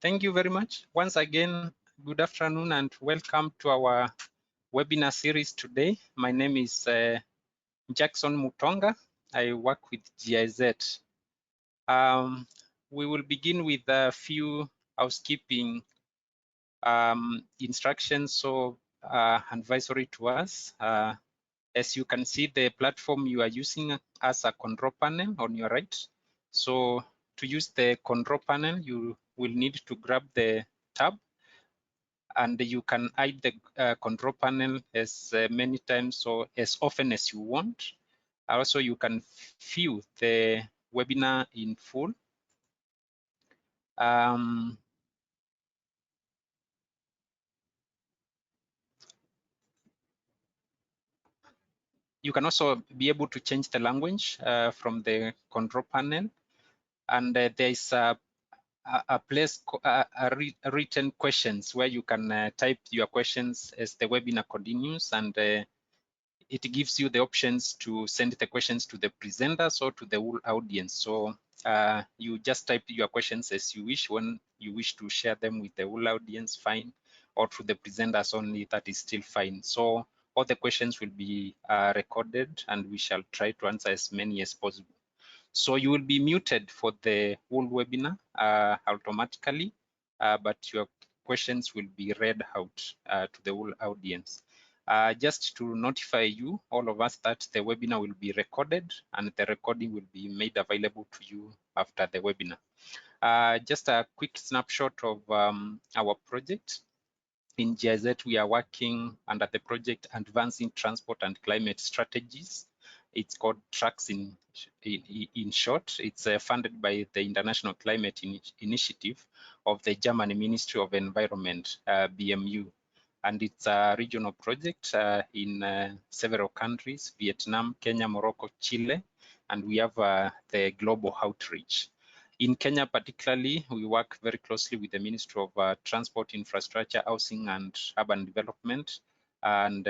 Thank you very much. Once again, good afternoon and welcome to our webinar series today. My name is Jackson Mutonga. I work with GIZ. We will begin with a few housekeeping instructions, so advisory to us. As you can see, the platform you are using as a control panel on your right. So to use the control panel, you will need to grab the tab, and you can hide the control panel as many times or as often as you want. Also, you can view the webinar in full. You can also be able to change the language from the control panel, and there is a place, written questions where you can type your questions as the webinar continues, and it gives you the options to send the questions to the presenters or to the whole audience. So you just type your questions as you wish. When you wish to share them with the whole audience, fine, or to the presenters only, that is still fine. So all the questions will be recorded, and we shall try to answer as many as possible. So you will be muted for the whole webinar automatically, but your questions will be read out to the whole audience. Just to notify you, all of us, that the webinar will be recorded, and the recording will be made available to you after the webinar. Just a quick snapshot of our project. In GIZ, we are working under the project Advancing Transport and Climate Strategies. It's called TRACS in short. It's funded by the International Climate Initiative of the German Ministry of Environment, BMU. And it's a regional project in several countries: Vietnam, Kenya, Morocco, Chile, and we have the global outreach. In Kenya particularly, we work very closely with the Ministry of Transport, Infrastructure, Housing and Urban Development, and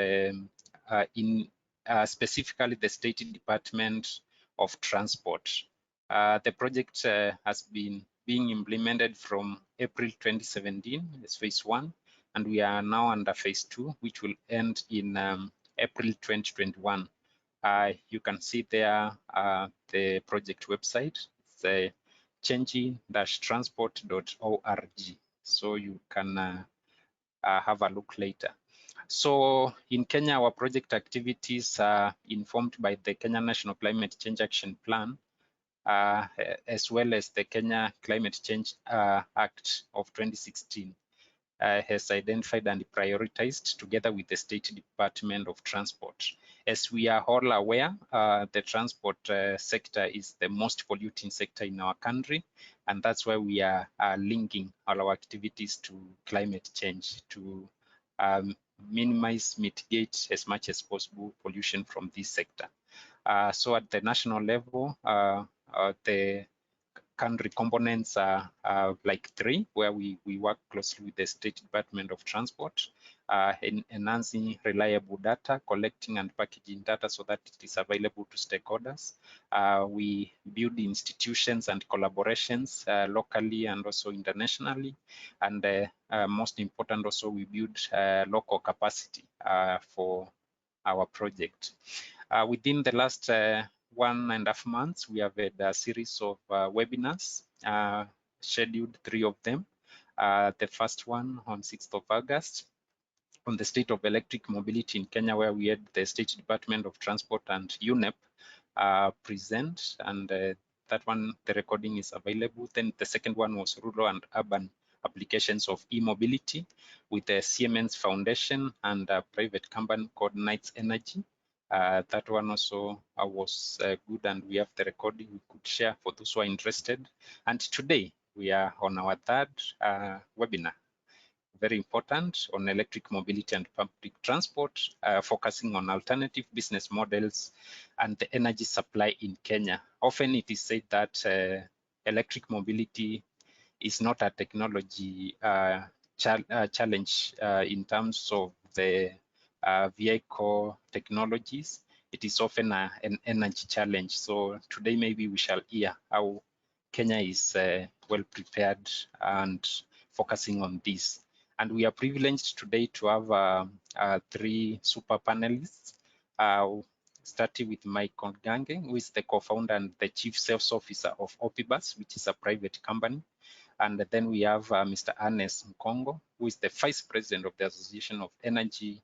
specifically the State Department of Transport. The project has been being implemented from April 2017 as phase 1, and we are now under phase 2, which will end in April 2021. You can see there the project website. It's changing-transport.org, so you can have a look later. So in Kenya, our project activities are informed by the Kenya National Climate Change Action Plan, as well as the Kenya Climate Change Act of 2016. Has identified and prioritized together with the State Department of Transport. As we are all aware, the transport sector is the most polluting sector in our country, and that's why we are linking all our activities to climate change to minimize, mitigate as much as possible pollution from this sector. So at the national level, the country components are like 3, where we work closely with the State Department of Transport in enhancing reliable data, collecting and packaging data so that it is available to stakeholders. We build institutions and collaborations locally and also internationally. And most important, also we build local capacity for our project. Within the last 1.5 months, we have had a series of webinars, scheduled 3 of them. The first one on 6th of August on the state of electric mobility in Kenya, where we had the State Department of Transport and UNEP present, and that one, the recording is available. Then the second one was rural and urban applications of e-mobility with the Siemens Foundation and a private company called Knights Energy. That one also was good, and we have the recording we could share for those who are interested. And today we are on our 3rd webinar, very important, on electric mobility and public transport, focusing on alternative business models and the energy supply in Kenya. Often it is said that electric mobility is not a technology challenge in terms of the vehicle technologies. It is often an energy challenge. So today maybe we shall hear how Kenya is well prepared and focusing on this. And we are privileged today to have 3 super panelists, starting with Mikael Gange, who is the co-founder and the chief sales officer of Opibus, which is a private company. And then we have Mr. Harness Mukhongo, who is the vice president of the Association of Energy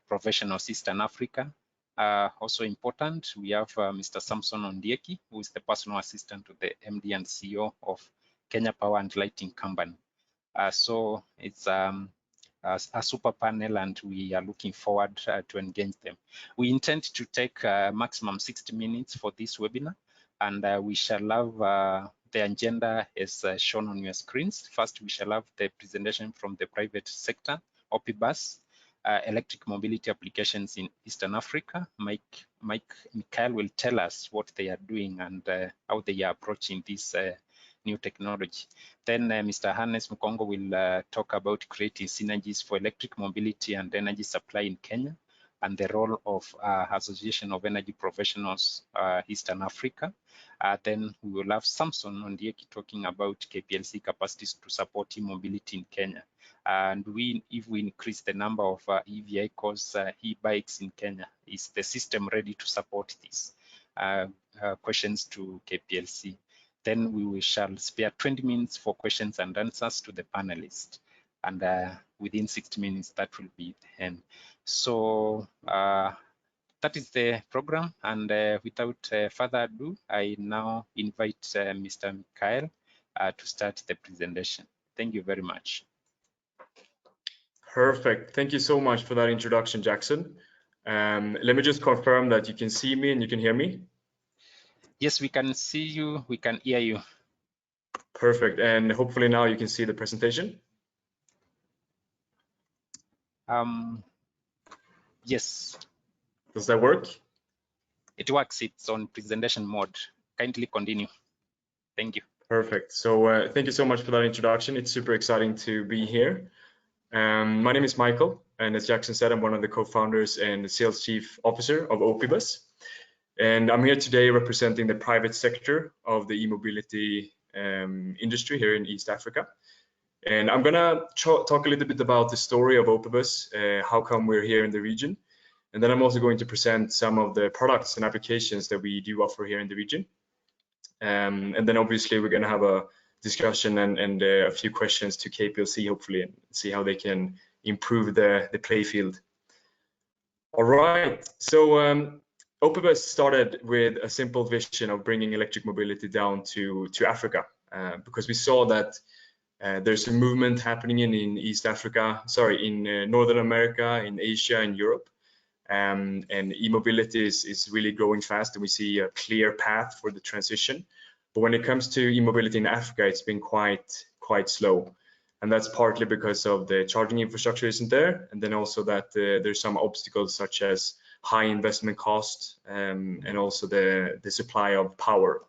Professionals Eastern Africa. Also important, we have Mr. Samson Ondiek, who is the personal assistant to the MD and CEO of Kenya Power and Lighting Company. So it's a super panel, and we are looking forward to engage them. We intend to take maximum 60 minutes for this webinar, and we shall have the agenda is shown on your screens. First, we shall have the presentation from the private sector, Opibus, electric mobility applications in Eastern Africa. Mikael will tell us what they are doing and how they are approaching this new technology. Then Mr. Harness Mukhongo will talk about creating synergies for electric mobility and energy supply in Kenya, and the role of Association of Energy Professionals Eastern Africa. Then we will have Samson Ondiek talking about KPLC capacities to support e-mobility in Kenya. And if we increase the number of e-vehicles, e-bikes in Kenya, is the system ready to support this? Questions to KPLC. Then we shall spare 20 minutes for questions and answers to the panelists. And within 60 minutes, that will be the end. So that is the program. And without further ado, I now invite Mr. Mikael to start the presentation. Thank you very much. Perfect. Thank you so much for that introduction, Jackson. Let me just confirm that you can see me and you can hear me. Yes, we can see you, we can hear you. Perfect, and hopefully now you can see the presentation. Yes. Does that work? It works, it's on presentation mode. Kindly continue. Thank you. Perfect, so thank you so much for that introduction. It's super exciting to be here. My name is Mikael, and as Jackson said, I'm one of the co-founders and the sales chief officer of Opibus. And I'm here today representing the private sector of the e-mobility industry here in East Africa. And I'm gonna talk a little bit about the story of Opibus, how come we're here in the region. And then I'm also going to present some of the products and applications that we do offer here in the region. And then obviously we're gonna have a discussion and a few questions to KPLC, hopefully, and see how they can improve the play field. All right, so Opibus started with a simple vision of bringing electric mobility down to Africa, because we saw that there's a movement happening in East Africa, sorry, in Northern America, in Asia, and Europe, and e-mobility is really growing fast, and we see a clear path for the transition. But when it comes to e-mobility in Africa, it's been quite slow. And that's partly because of the charging infrastructure isn't there, and then also that there's some obstacles such as high investment cost and also the supply of power.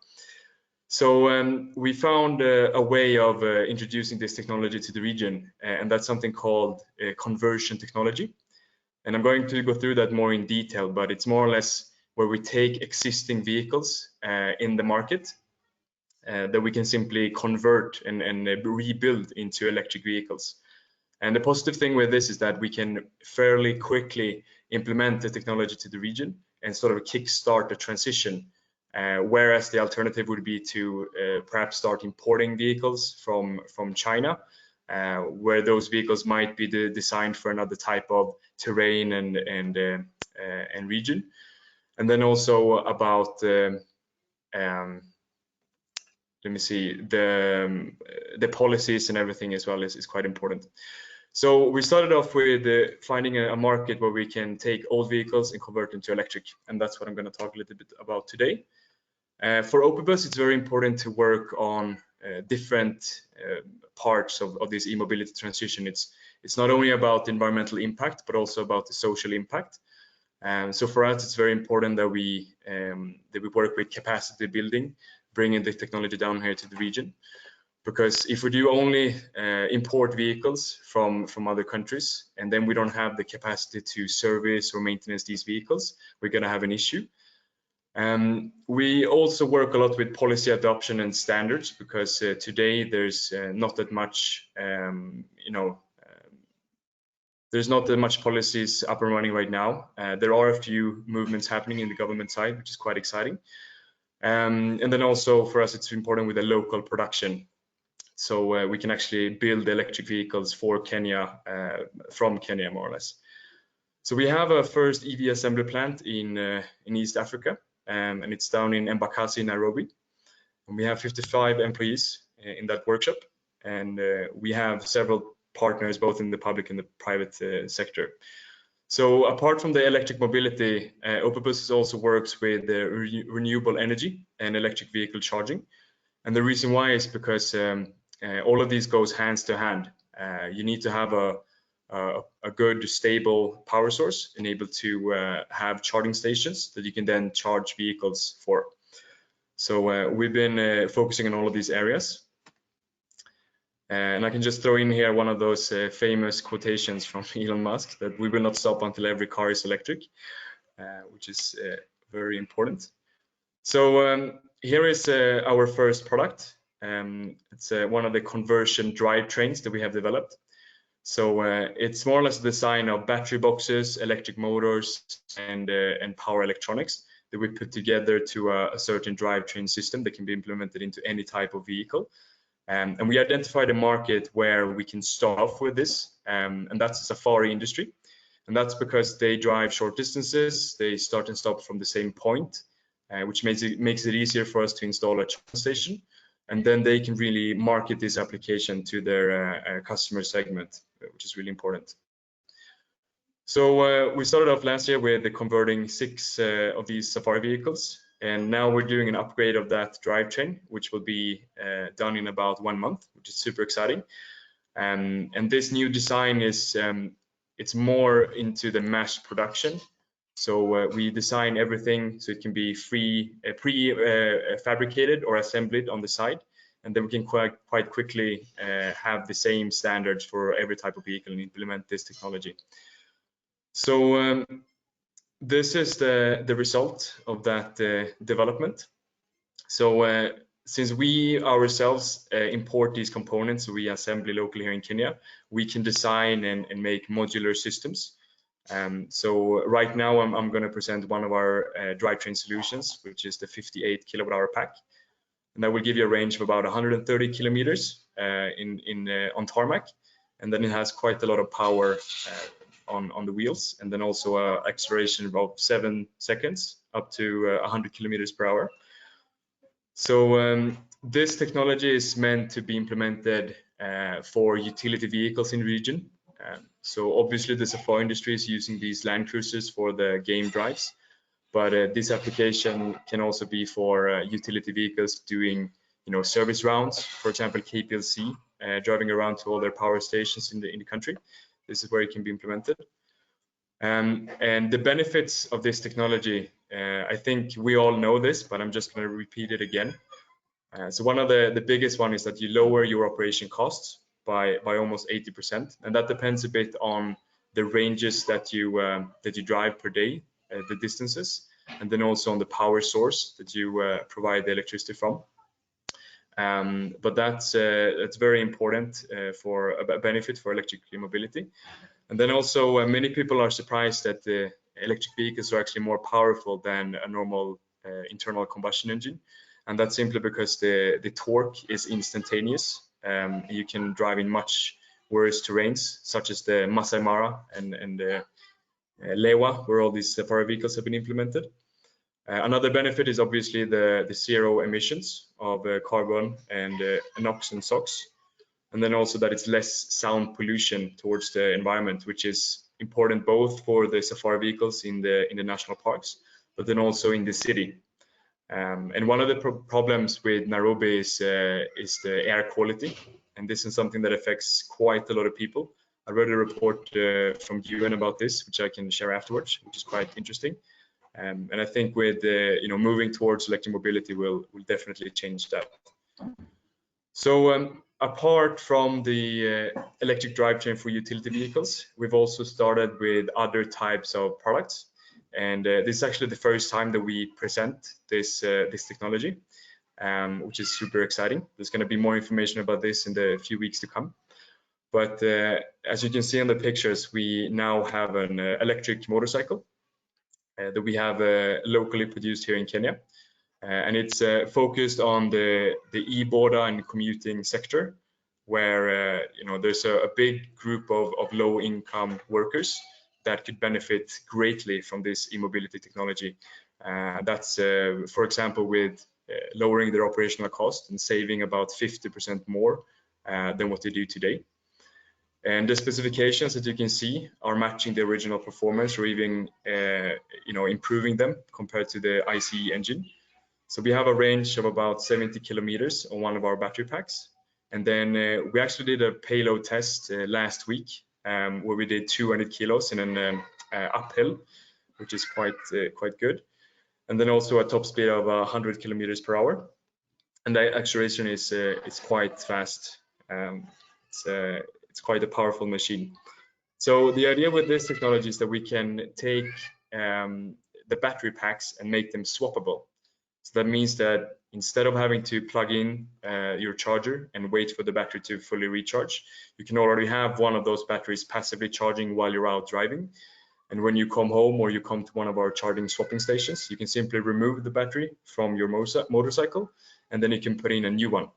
So we found a way of introducing this technology to the region, and that's something called conversion technology. And I'm going to go through that more in detail, but it's more or less where we take existing vehicles in the market that we can simply convert and rebuild into electric vehicles. And the positive thing with this is that we can fairly quickly implement the technology to the region and sort of kickstart the transition, whereas the alternative would be to perhaps start importing vehicles from China, where those vehicles might be designed for another type of terrain and region. And then also about let me see, the policies and everything as well is quite important. So we started off with finding a market where we can take old vehicles and convert them to electric, and that's what I'm going to talk a little bit about today. For Opibus, it's very important to work on different parts of this e-mobility transition. It's not only about the environmental impact, but also about the social impact. So for us, it's very important that we work with capacity building, bringing the technology down here to the region. Because if we do only import vehicles from other countries, and then we don't have the capacity to service or maintenance these vehicles, we're going to have an issue. We also work a lot with policy adoption and standards, because today there's not that much, there's not that much policies up and running right now. There are a few movements happening in the government side, which is quite exciting. And then also for us, it's important with the local production. So we can actually build electric vehicles for Kenya, from Kenya, more or less. So we have a first EV assembly plant in East Africa, and it's down in Embakasi, Nairobi. And we have 55 employees in that workshop, and we have several partners both in the public and the private sector. So apart from the electric mobility, Opibus also works with renewable energy and electric vehicle charging. And the reason why is because all of these goes hands to hand. You need to have a good, stable power source and able to have charging stations that you can then charge vehicles for. So we've been focusing on all of these areas. And I can just throw in here one of those famous quotations from Elon Musk, that we will not stop until every car is electric, which is very important. So here is our first product. It's one of the conversion drivetrains that we have developed. So it's more or less the design of battery boxes, electric motors, and power electronics that we put together to a certain drivetrain system that can be implemented into any type of vehicle. And we identified a market where we can start off with this, and that's the safari industry. And that's because they drive short distances, they start and stop from the same point, which makes it easier for us to install a charging station. And then they can really market this application to their customer segment, which is really important. So we started off last year with converting 6 of these safari vehicles. And now we're doing an upgrade of that drivetrain, which will be done in about 1 month, which is super exciting. And this new design is, it's more into the mass production. So we design everything so it can be pre-fabricated or assembled on the side. And then we can quite quickly have the same standards for every type of vehicle and implement this technology. So this is the result of that development. So since we ourselves import these components, we assemble locally here in Kenya, we can design and make modular systems. So right now I'm going to present one of our drivetrain solutions, which is the 58 kilowatt-hour pack. And that will give you a range of about 130 kilometers on tarmac. And then it has quite a lot of power on the wheels, and then also acceleration of about 7 seconds up to 100 kilometers per hour. So this technology is meant to be implemented for utility vehicles in the region. So obviously the safari industry is using these Land Cruisers for the game drives, but this application can also be for utility vehicles doing, service rounds. For example, KPLC driving around to all their power stations in the country. This is where it can be implemented. And the benefits of this technology, I think we all know this, but I'm just going to repeat it again. So one of the biggest one is that you lower your operation costs by almost 80%, and that depends a bit on the ranges that you drive per day, the distances, and then also on the power source that you provide the electricity from. But that's very important for a benefit for electric mobility. And then also many people are surprised that the electric vehicles are actually more powerful than a normal internal combustion engine. And that's simply because the torque is instantaneous. You can drive in much worse terrains, such as the Masai Mara and Lewa, where all these safari vehicles have been implemented. Another benefit is obviously the zero emissions of carbon and NOx and SOx. And then also that it's less sound pollution towards the environment, which is important both for the safari vehicles in the national parks, but then also in the city. And one of the problems with Nairobi is the air quality, and this is something that affects quite a lot of people. I read a report from UN about this, which I can share afterwards, which is quite interesting. And I think with moving towards electric mobility will definitely change that. So apart from the electric drivetrain for utility vehicles, we've also started with other types of products. And this is actually the first time that we present this technology, which is super exciting. There's going to be more information about this in the few weeks to come. But as you can see in the pictures, we now have an electric motorcycle that we have locally produced here in Kenya. And it's focused on the e-boda and commuting sector, where there's a big group of low-income workers that could benefit greatly from this e-mobility technology. That's, for example, with lowering their operational cost and saving about 50% more than what they do today. And the specifications that you can see are matching the original performance, or even improving them compared to the ICE engine. So we have a range of about 70 kilometers on one of our battery packs. And then we actually did a payload test last week, where we did 200 kilos in an uphill, which is quite good. And then also a top speed of 100 kilometers per hour. And the acceleration is quite fast. It's quite a powerful machine. So the idea with this technology is that we can take the battery packs and make them swappable. So that means that instead of having to plug in your charger and wait for the battery to fully recharge, you can already have one of those batteries passively charging while you're out driving. And when you come home or you come to one of our charging swapping stations, you can simply remove the battery from your motorcycle, and then you can put in a new one.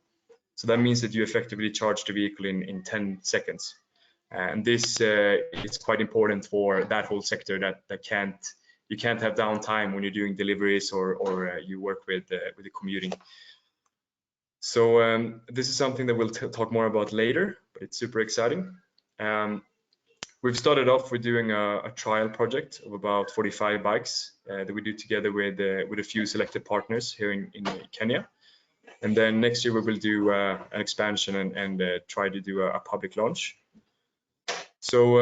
So that means that you effectively charge the vehicle in 10 seconds. And this is quite important for that whole sector that you can't have downtime when you're doing deliveries or you work with the commuting. So this is something that we'll talk more about later, but it's super exciting. We've started off with doing a trial project of about 45 bikes that we do together with a few selected partners here in Kenya. And then next year we will do an expansion and try to do a public launch. So,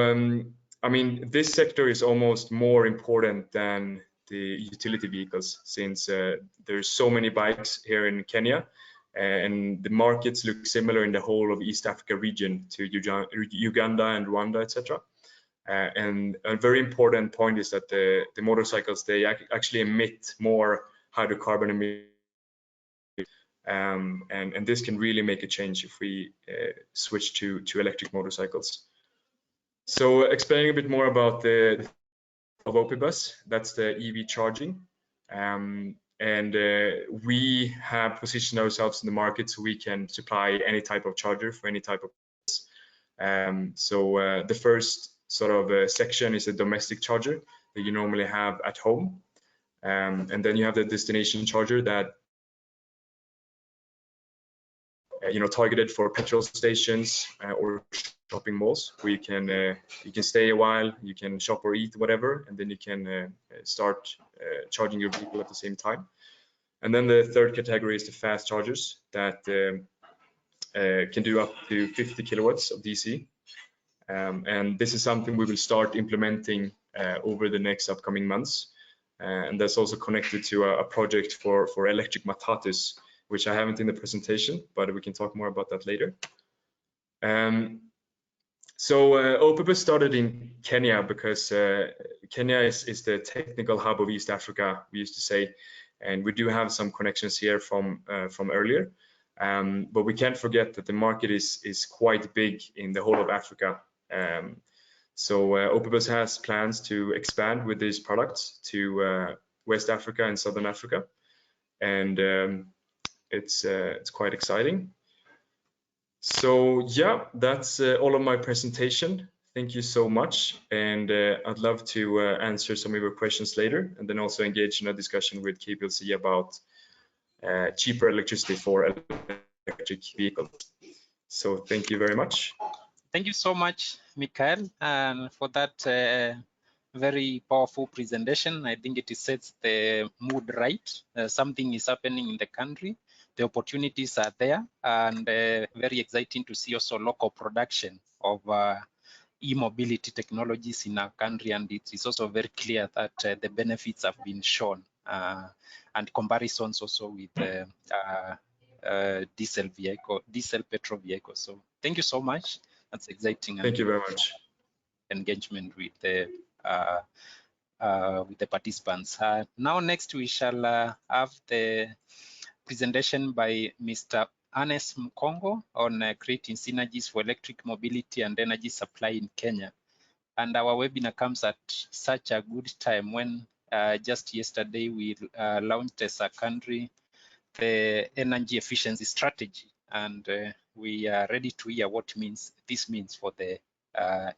I mean, this sector is almost more important than the utility vehicles, since there's so many bikes here in Kenya, and the markets look similar in the whole of East Africa region to Uganda and Rwanda, etc. And a very important point is that the motorcycles, they actually emit more hydrocarbon emissions. And this can really make a change if we switch to electric motorcycles. So explaining a bit more about the Opibus, that's the EV charging. And we have positioned ourselves in the market so we can supply any type of charger for any type of purpose. So the first sort of section is a domestic charger that you normally have at home. And then you have the destination charger that targeted for petrol stations or shopping malls, where you can stay a while, you can shop or eat, whatever, and then you can start charging your vehicle at the same time. And then the third category is the fast chargers that can do up to 50 kilowatts of DC. And this is something we will start implementing over the next upcoming months. And that's also connected to a project for electric matatus, which I haven't in the presentation, but we can talk more about that later. So Opibus started in Kenya because Kenya is the technical hub of East Africa, we used to say, and we do have some connections here from earlier. But we can't forget that the market is quite big in the whole of Africa. So Opibus has plans to expand with these products to West Africa and Southern Africa, and it's quite exciting. So yeah, that's all of my presentation. Thank you so much, and I'd love to answer some of your questions later, and then also engage in a discussion with KPLC about cheaper electricity for electric vehicles. So thank you very much. Thank you so much, Mikael, and for that very powerful presentation. I think it sets the mood right. Something is happening in the country. The opportunities are there, and very exciting to see also local production of e-mobility technologies in our country. And it is also very clear that the benefits have been shown, and comparisons also with diesel petrol vehicles. So thank you so much. That's exciting. Thank you very much. Engagement with the with the participants. Now next we shall have the presentation by Mr. Harness Mukhongo on creating synergies for electric mobility and energy supply in Kenya. And our webinar comes at such a good time when just yesterday we launched as a country the energy efficiency strategy, and we are ready to hear what this means for the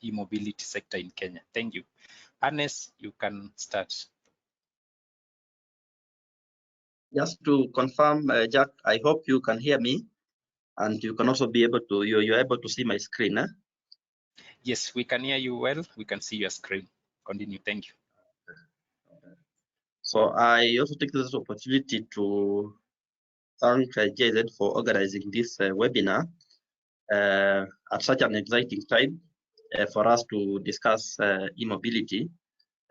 e-mobility sector in Kenya. Thank you. Harness, you can start. Just to confirm, Jack, I hope you can hear me, and you can also be able to, you're able to see my screen. Eh? Yes, we can hear you well. We can see your screen. Continue. Thank you. So I also take this opportunity to thank JZ for organizing this webinar at such an exciting time for us to discuss e-mobility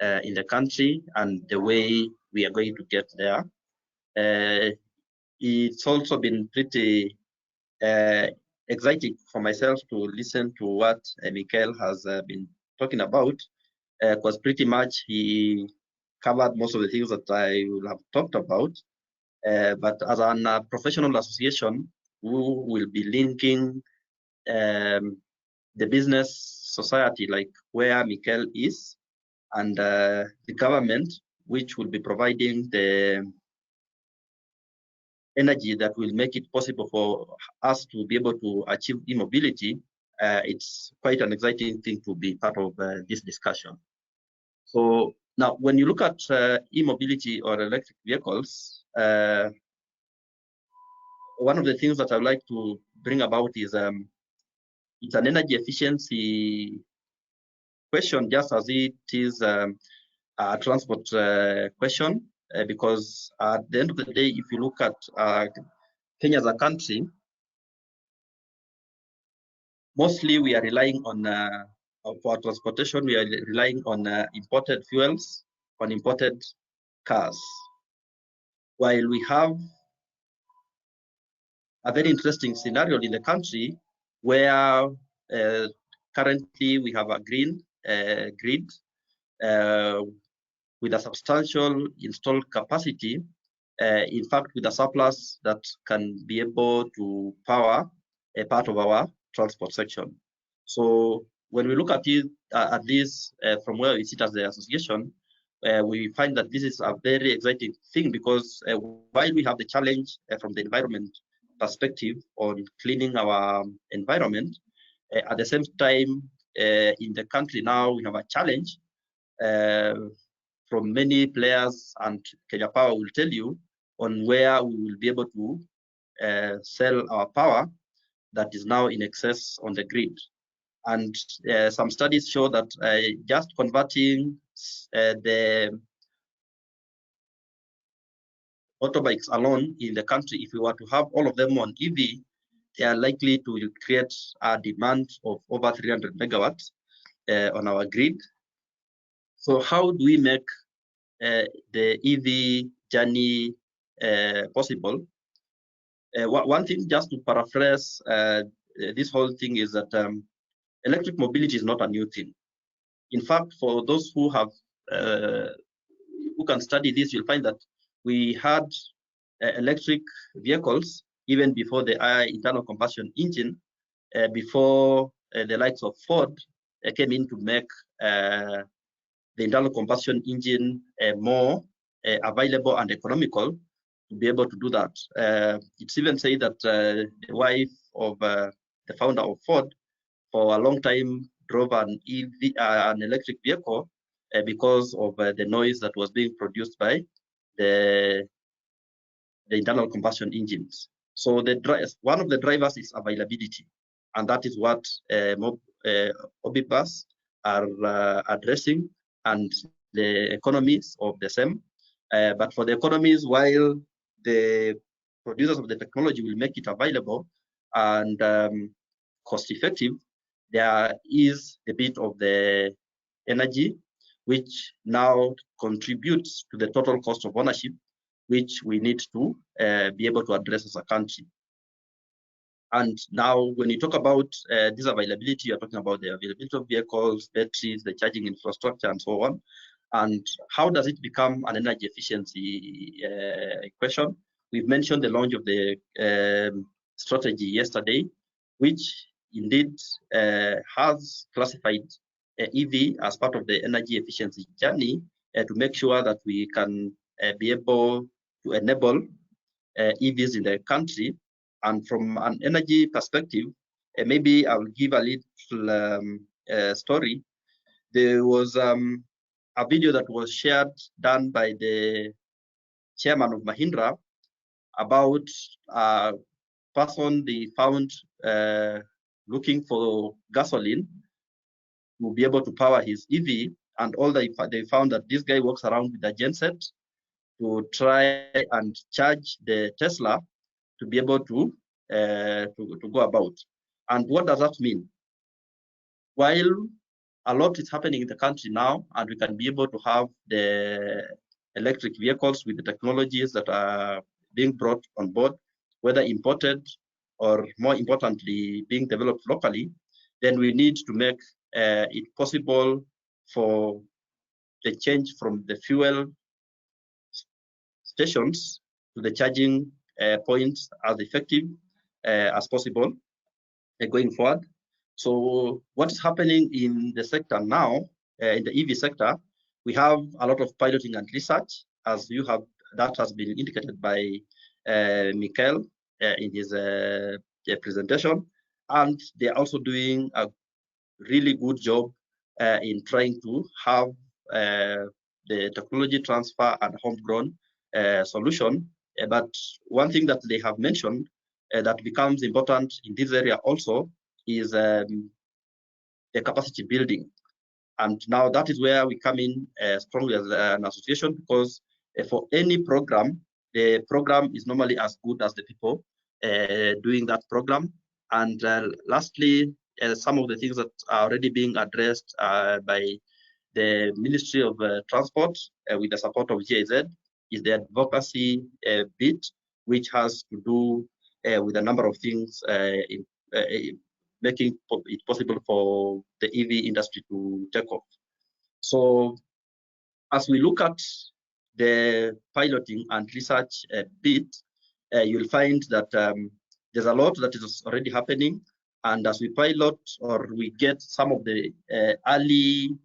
in the country and the way we are going to get there. It's also been pretty exciting for myself to listen to what Mikael has been talking about, because pretty much he covered most of the things that I will have talked about. But as a professional association, we will be linking the business society, like where Mikael is, and the government, which will be providing the energy that will make it possible for us to be able to achieve e-mobility. It's quite an exciting thing to be part of this discussion. So now, when you look at e-mobility or electric vehicles, one of the things that I'd like to bring about is it's an energy efficiency question, just as it is a transport question, because at the end of the day, if you look at Kenya as a country, mostly we are relying on, for transportation, we are relying on imported fuels, on imported cars. While we have a very interesting scenario in the country where currently we have a green grid with a substantial installed capacity, in fact, with a surplus that can be able to power a part of our transport section. So when we look at it, this from where we sit as the association, we find that this is a very exciting thing, because while we have the challenge from the environment perspective on cleaning our environment, at the same time, in the country now, we have a challenge from many players, and Kenya Power will tell you on where we will be able to sell our power that is now in excess on the grid. And some studies show that just converting the motorbikes alone in the country, if we were to have all of them on EV, they are likely to create a demand of over 300 megawatts on our grid. So how do we make the EV journey possible? One thing, just to paraphrase this whole thing, is that electric mobility is not a new thing. In fact, for those who have who can study this, you'll find that we had electric vehicles even before the internal combustion engine, before the likes of Ford came in to make the internal combustion engine more available and economical to be able to do that. It's even said that the wife of the founder of Ford for a long time drove an electric vehicle because of the noise that was being produced by the internal combustion engines. So one of the drivers is availability, and that is what Opibus are addressing, and the economies of the same. But for the economies, while the producers of the technology will make it available and cost effective, there is a bit of the energy which now contributes to the total cost of ownership, which we need to be able to address as a country. And now when you talk about this availability, you're talking about the availability of vehicles, batteries, the charging infrastructure, and so on. And how does it become an energy efficiency question? We've mentioned the launch of the strategy yesterday, which indeed has classified EV as part of the energy efficiency journey to make sure that we can be able to enable EVs in the country. And from an energy perspective, maybe I will give a little story. There was a video that was shared, done by the chairman of Mahindra, about a person they found looking for gasoline to be able to power his EV, and all they found that this guy walks around with a genset to try and charge the Tesla to be able to go about. And what does that mean? While a lot is happening in the country now, and we can be able to have the electric vehicles with the technologies that are being brought on board, whether imported or more importantly, being developed locally, then we need to make it possible for the change from the fuel stations to the charging points as effective as possible going forward. So what is happening in the sector now, in the EV sector, we have a lot of piloting and research, as you have, that has been indicated by Mikael in his presentation. And they're also doing a really good job in trying to have the technology transfer and homegrown solution. But one thing that they have mentioned that becomes important in this area also is the capacity building. And now that is where we come in strongly as an association, because for any program, the program is normally as good as the people doing that program. And lastly, some of the things that are already being addressed by the Ministry of Transport with the support of GIZ is the advocacy bit, which has to do with a number of things in making it possible for the EV industry to take off. So as we look at the piloting and research bit, you'll find that there's a lot that is already happening. And as we pilot or we get some of the early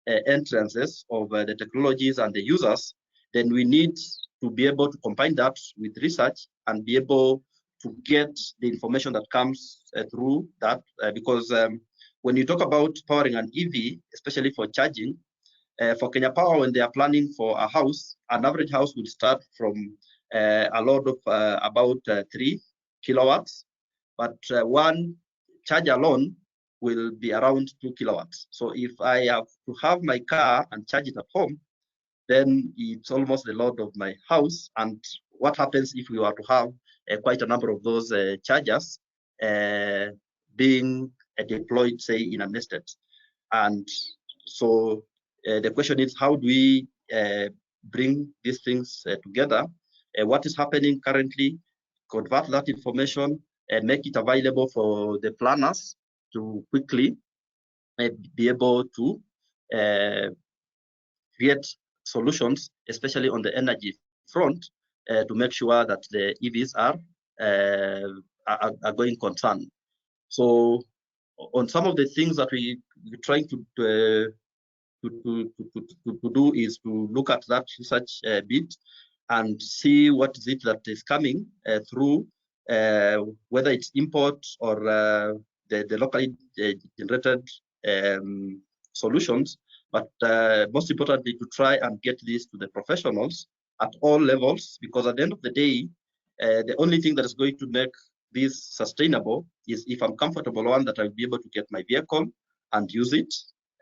entrances of the technologies and the users, then we need to be able to combine that with research and be able to get the information that comes through that. Because when you talk about powering an EV, especially for charging, for Kenya Power, when they are planning for a house, an average house would start from a load of about 3 kilowatts, but one charge alone will be around 2 kilowatts. So if I have to have my car and charge it at home, then it's almost the load of my house. And what happens if we were to have quite a number of those chargers being deployed, say, in an estate? And so the question is, how do we bring these things together? What is happening currently, convert that information and make it available for the planners to quickly be able to create solutions, especially on the energy front, to make sure that the EVs are going concern. So on some of the things that we're trying to do is to look at that research bit and see what is it that is coming through, whether it's import or the locally generated solutions, but most importantly, to try and get this to the professionals at all levels, because at the end of the day, the only thing that is going to make this sustainable is if I'm comfortable one that I'll be able to get my vehicle and use it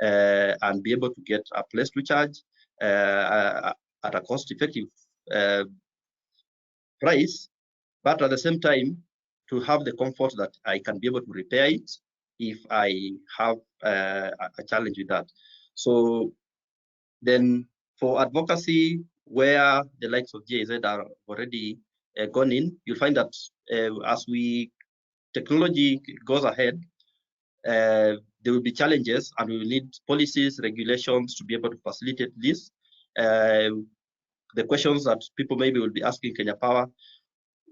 and be able to get a place to charge at a cost-effective price, but at the same time to have the comfort that I can be able to repair it if I have a challenge with that. So then for advocacy, where the likes of GIZ are already gone in, you'll find that as technology goes ahead, there will be challenges, and we will need policies, regulations to be able to facilitate this. The questions that people maybe will be asking Kenya Power: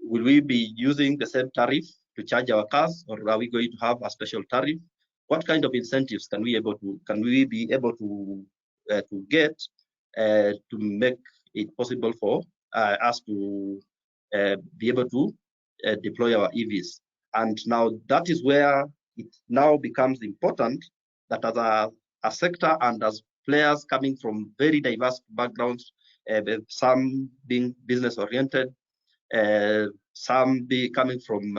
will we be using the same tariff to charge our cars, or are we going to have a special tariff? What kind of incentives can we be able to get to make it possible for us to be able to deploy our EVs? And now that is where it now becomes important that as a sector and as players coming from very diverse backgrounds, some being business oriented, some be coming from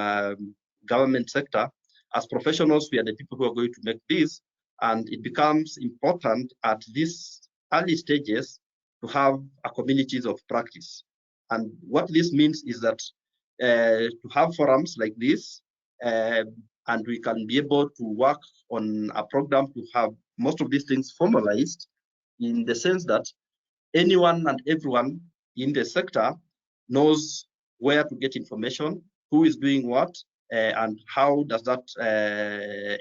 government sector, as professionals, we are the people who are going to make this, and it becomes important at these early stages to have a communities of practice. And what this means is that to have forums like this, and we can be able to work on a program to have most of these things formalized, in the sense that anyone and everyone in the sector knows where to get information, who is doing what, and how does that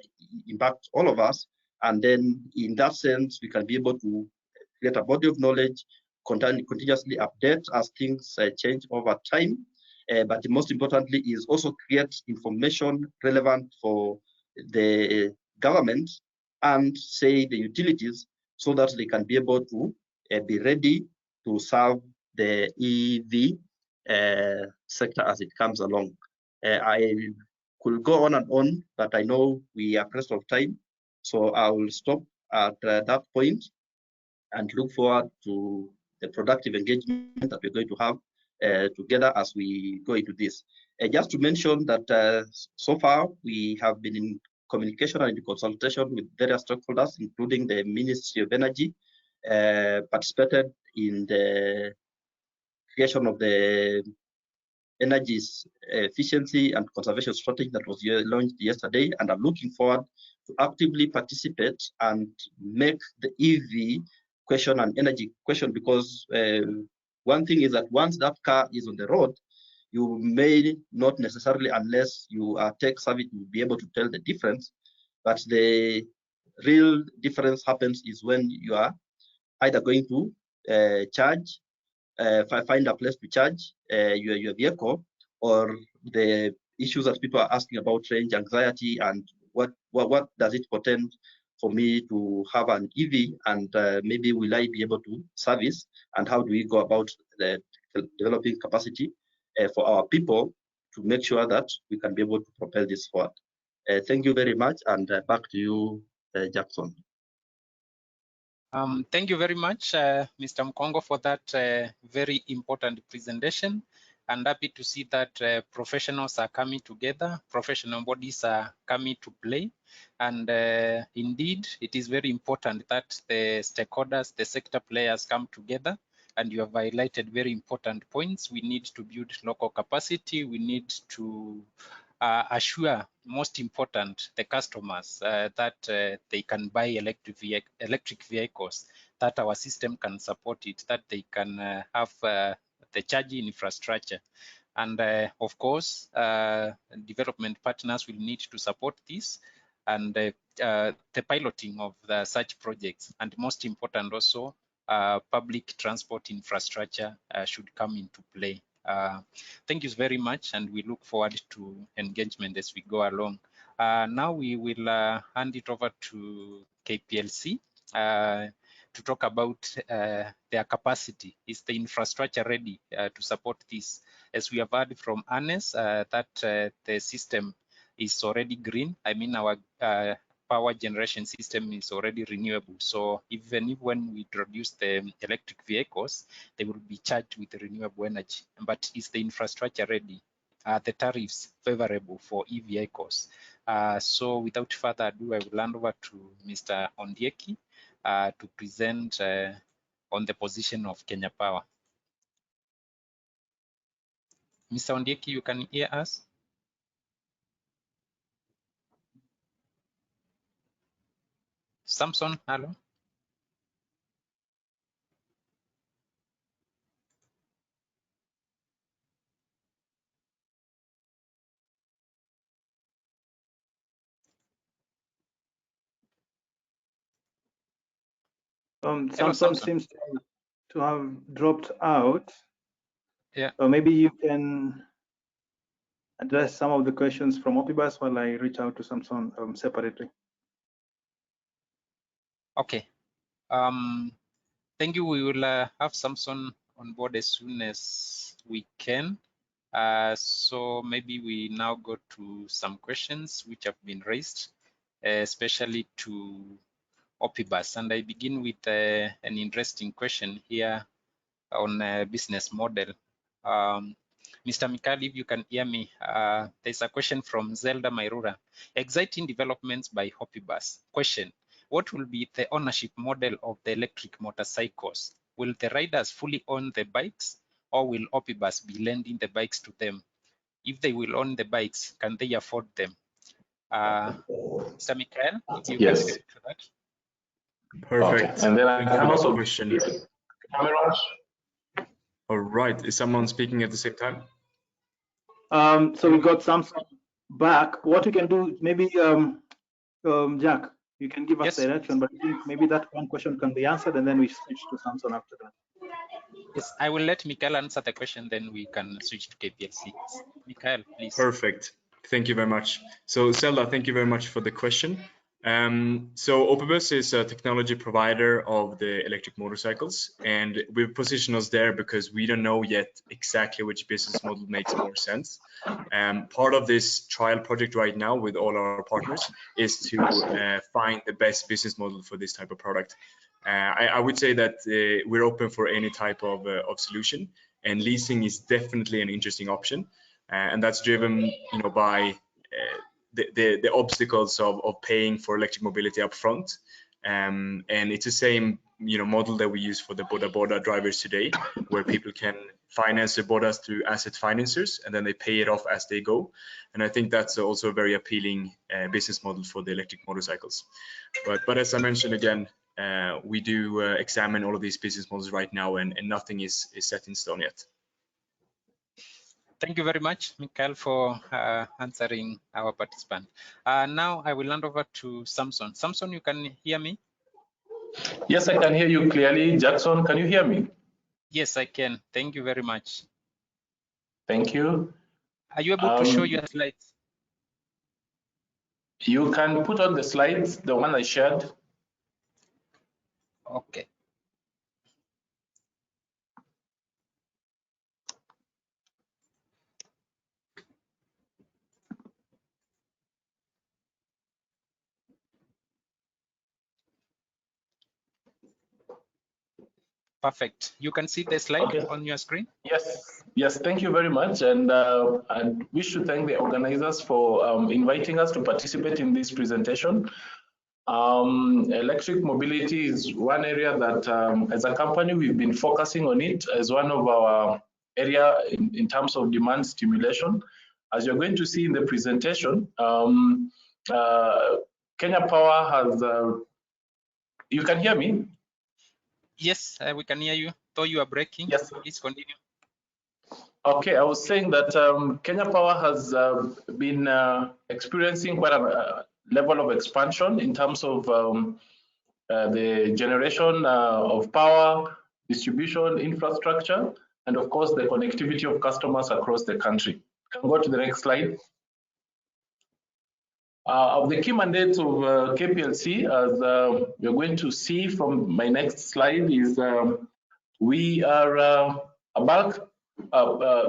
impact all of us. And then in that sense, we can be able to create a body of knowledge, continuously update as things change over time. But most importantly is also create information relevant for the government and say the utilities, so that they can be able to be ready to serve the EV sector as it comes along. I could go on and on, but I know we are pressed of time, so I will stop at that point and look forward to the productive engagement that we're going to have together as we go into this. Just to mention that so far we have been in communication and in consultation with various stakeholders, including the Ministry of Energy, participated in the creation of the energy efficiency and conservation strategy that was launched yesterday, and I'm looking forward to actively participate and make the EV question an energy question, because one thing is that once that car is on the road, you may not necessarily, unless you are tech savvy, to be able to tell the difference. But the real difference happens is when you are either going to charge, find a place to charge your vehicle, or the issues that people are asking about range anxiety and what does it portend for me to have an EV, and maybe will I be able to service, and how do we go about developing capacity for our people to make sure that we can be able to propel this forward. Thank you very much, and back to you, Jackson. Thank you very much, Mr. Mukhongo, for that very important presentation. And happy to see that professionals are coming together, professional bodies are coming to play. And indeed, it is very important that the stakeholders, the sector players come together. And you have highlighted very important points. We need to build local capacity. We need to assure, most important, the customers that they can buy electric vehicles, that our system can support it, that they can have the charging infrastructure. And of course, development partners will need to support this, and the piloting of such projects. And most important also, public transport infrastructure should come into play. Thank you very much, and we look forward to engagement as we go along. Now we will hand it over to KPLC to talk about their capacity. Is the infrastructure ready to support this? As we have heard from Harness, that the system is already green. I mean, our power generation system is already renewable. So even if when we introduce the electric vehicles, they will be charged with renewable energy. But is the infrastructure ready? Are the tariffs favorable for e-vehicles? So without further ado, I will hand over to Mr. Ondiek to present on the position of Kenya Power. Mr. Ondiek, you can hear us? Samson, hello. Samson seems to have dropped out. Yeah. So maybe you can address some of the questions from Opibus while I reach out to Samson separately. Okay. Thank you. We will have Samson on board as soon as we can. So maybe we now go to some questions which have been raised, especially to Opibus. And I begin with an interesting question here on business model. Mr. Mikael, if you can hear me, there's a question from Zelda Mairura. Exciting developments by Opibus. Question, what will be the ownership model of the electric motorcycles? Will the riders fully own the bikes, or will Opibus be lending the bikes to them? If they will own the bikes, can they afford them? Mr. Mikael, if you can speak to that. Perfect. Okay. And then I can also question. Cameras. All right. Is someone speaking at the same time? So we got Samson back. What you can do, maybe Jack, you can give us direction, but I think maybe that one question can be answered, and then we switch to Samson after that. Yes, I will let Mikael answer the question, then we can switch to KPLC. Mikael, please. Perfect. Thank you very much. So Zelda, thank you very much for the question. So Opibus is a technology provider of the electric motorcycles, and we've positioned us there because we don't know yet exactly which business model makes more sense. Part of this trial project right now with all our partners is to find the best business model for this type of product. I would say that we're open for any type of solution, and leasing is definitely an interesting option, and that's driven, by the obstacles of paying for electric mobility up front, and it's the same model that we use for the Boda drivers today, where people can finance the Bodas through asset financiers and then they pay it off as they go. And I think that's also a very appealing business model for the electric motorcycles. But as I mentioned again, we do examine all of these business models right now, and nothing is set in stone yet. Thank you very much, Mikael, for answering our participant. Now I will hand over to Samson. Samson, you can hear me? Yes, I can hear you clearly. Jackson, can you hear me? Yes, I can. Thank you very much. Thank you. Are you able to show your slides? You can put on the slides, the one I shared. Okay. Perfect. You can see the slide on your screen? Yes, thank you very much. And we should thank the organizers for inviting us to participate in this presentation. Electric mobility is one area that as a company, we've been focusing on it as one of our area in terms of demand stimulation. As you're going to see in the presentation, Kenya Power has, you can hear me? Yes, we can hear you, though you are breaking. Yes. Please continue. Okay, I was saying that Kenya Power has been experiencing quite a level of expansion in terms of the generation of power, distribution, infrastructure, and of course the connectivity of customers across the country. Can go to the next slide. Of the key mandates of KPLC, as you're going to see from my next slide, is we are a bulk.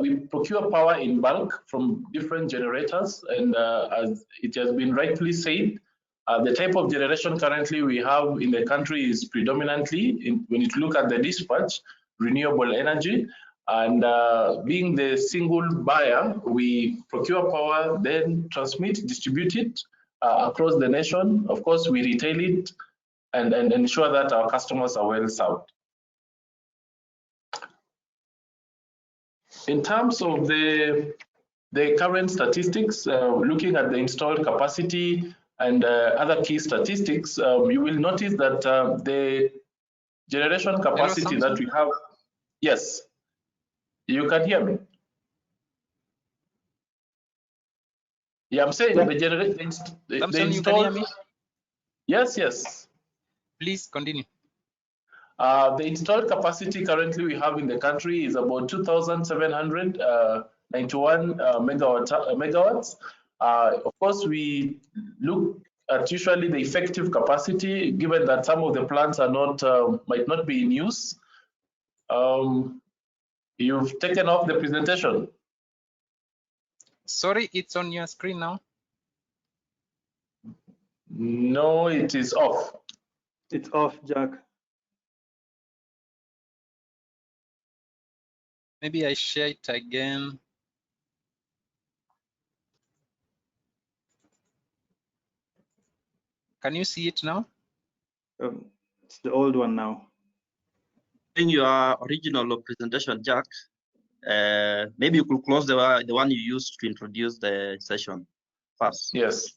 We procure power in bulk from different generators, and as it has been rightfully said, the type of generation currently we have in the country is predominantly, when you look at the dispatch, renewable energy. And being the single buyer, we procure power, then transmit, distribute it across the nation. Of course, we retail it and ensure that our customers are well served. In terms of the current statistics, looking at the installed capacity and other key statistics, you will notice that the generation capacity that we have. Yes, you can hear me. Yeah, I'm saying the generation. Samson, you can hear me? Yes. Please continue. The installed capacity currently we have in the country is about 2,791 megawatts. Of course, we look at usually the effective capacity, given that some of the plants are not might not be in use. You've taken off the presentation. Sorry, it's on your screen now. No, it is off. It's off, Jack. Maybe I share it again. Can you see it now? It's the old one now. In your original presentation, Jack, maybe you could close the one you used to introduce the session first. Yes.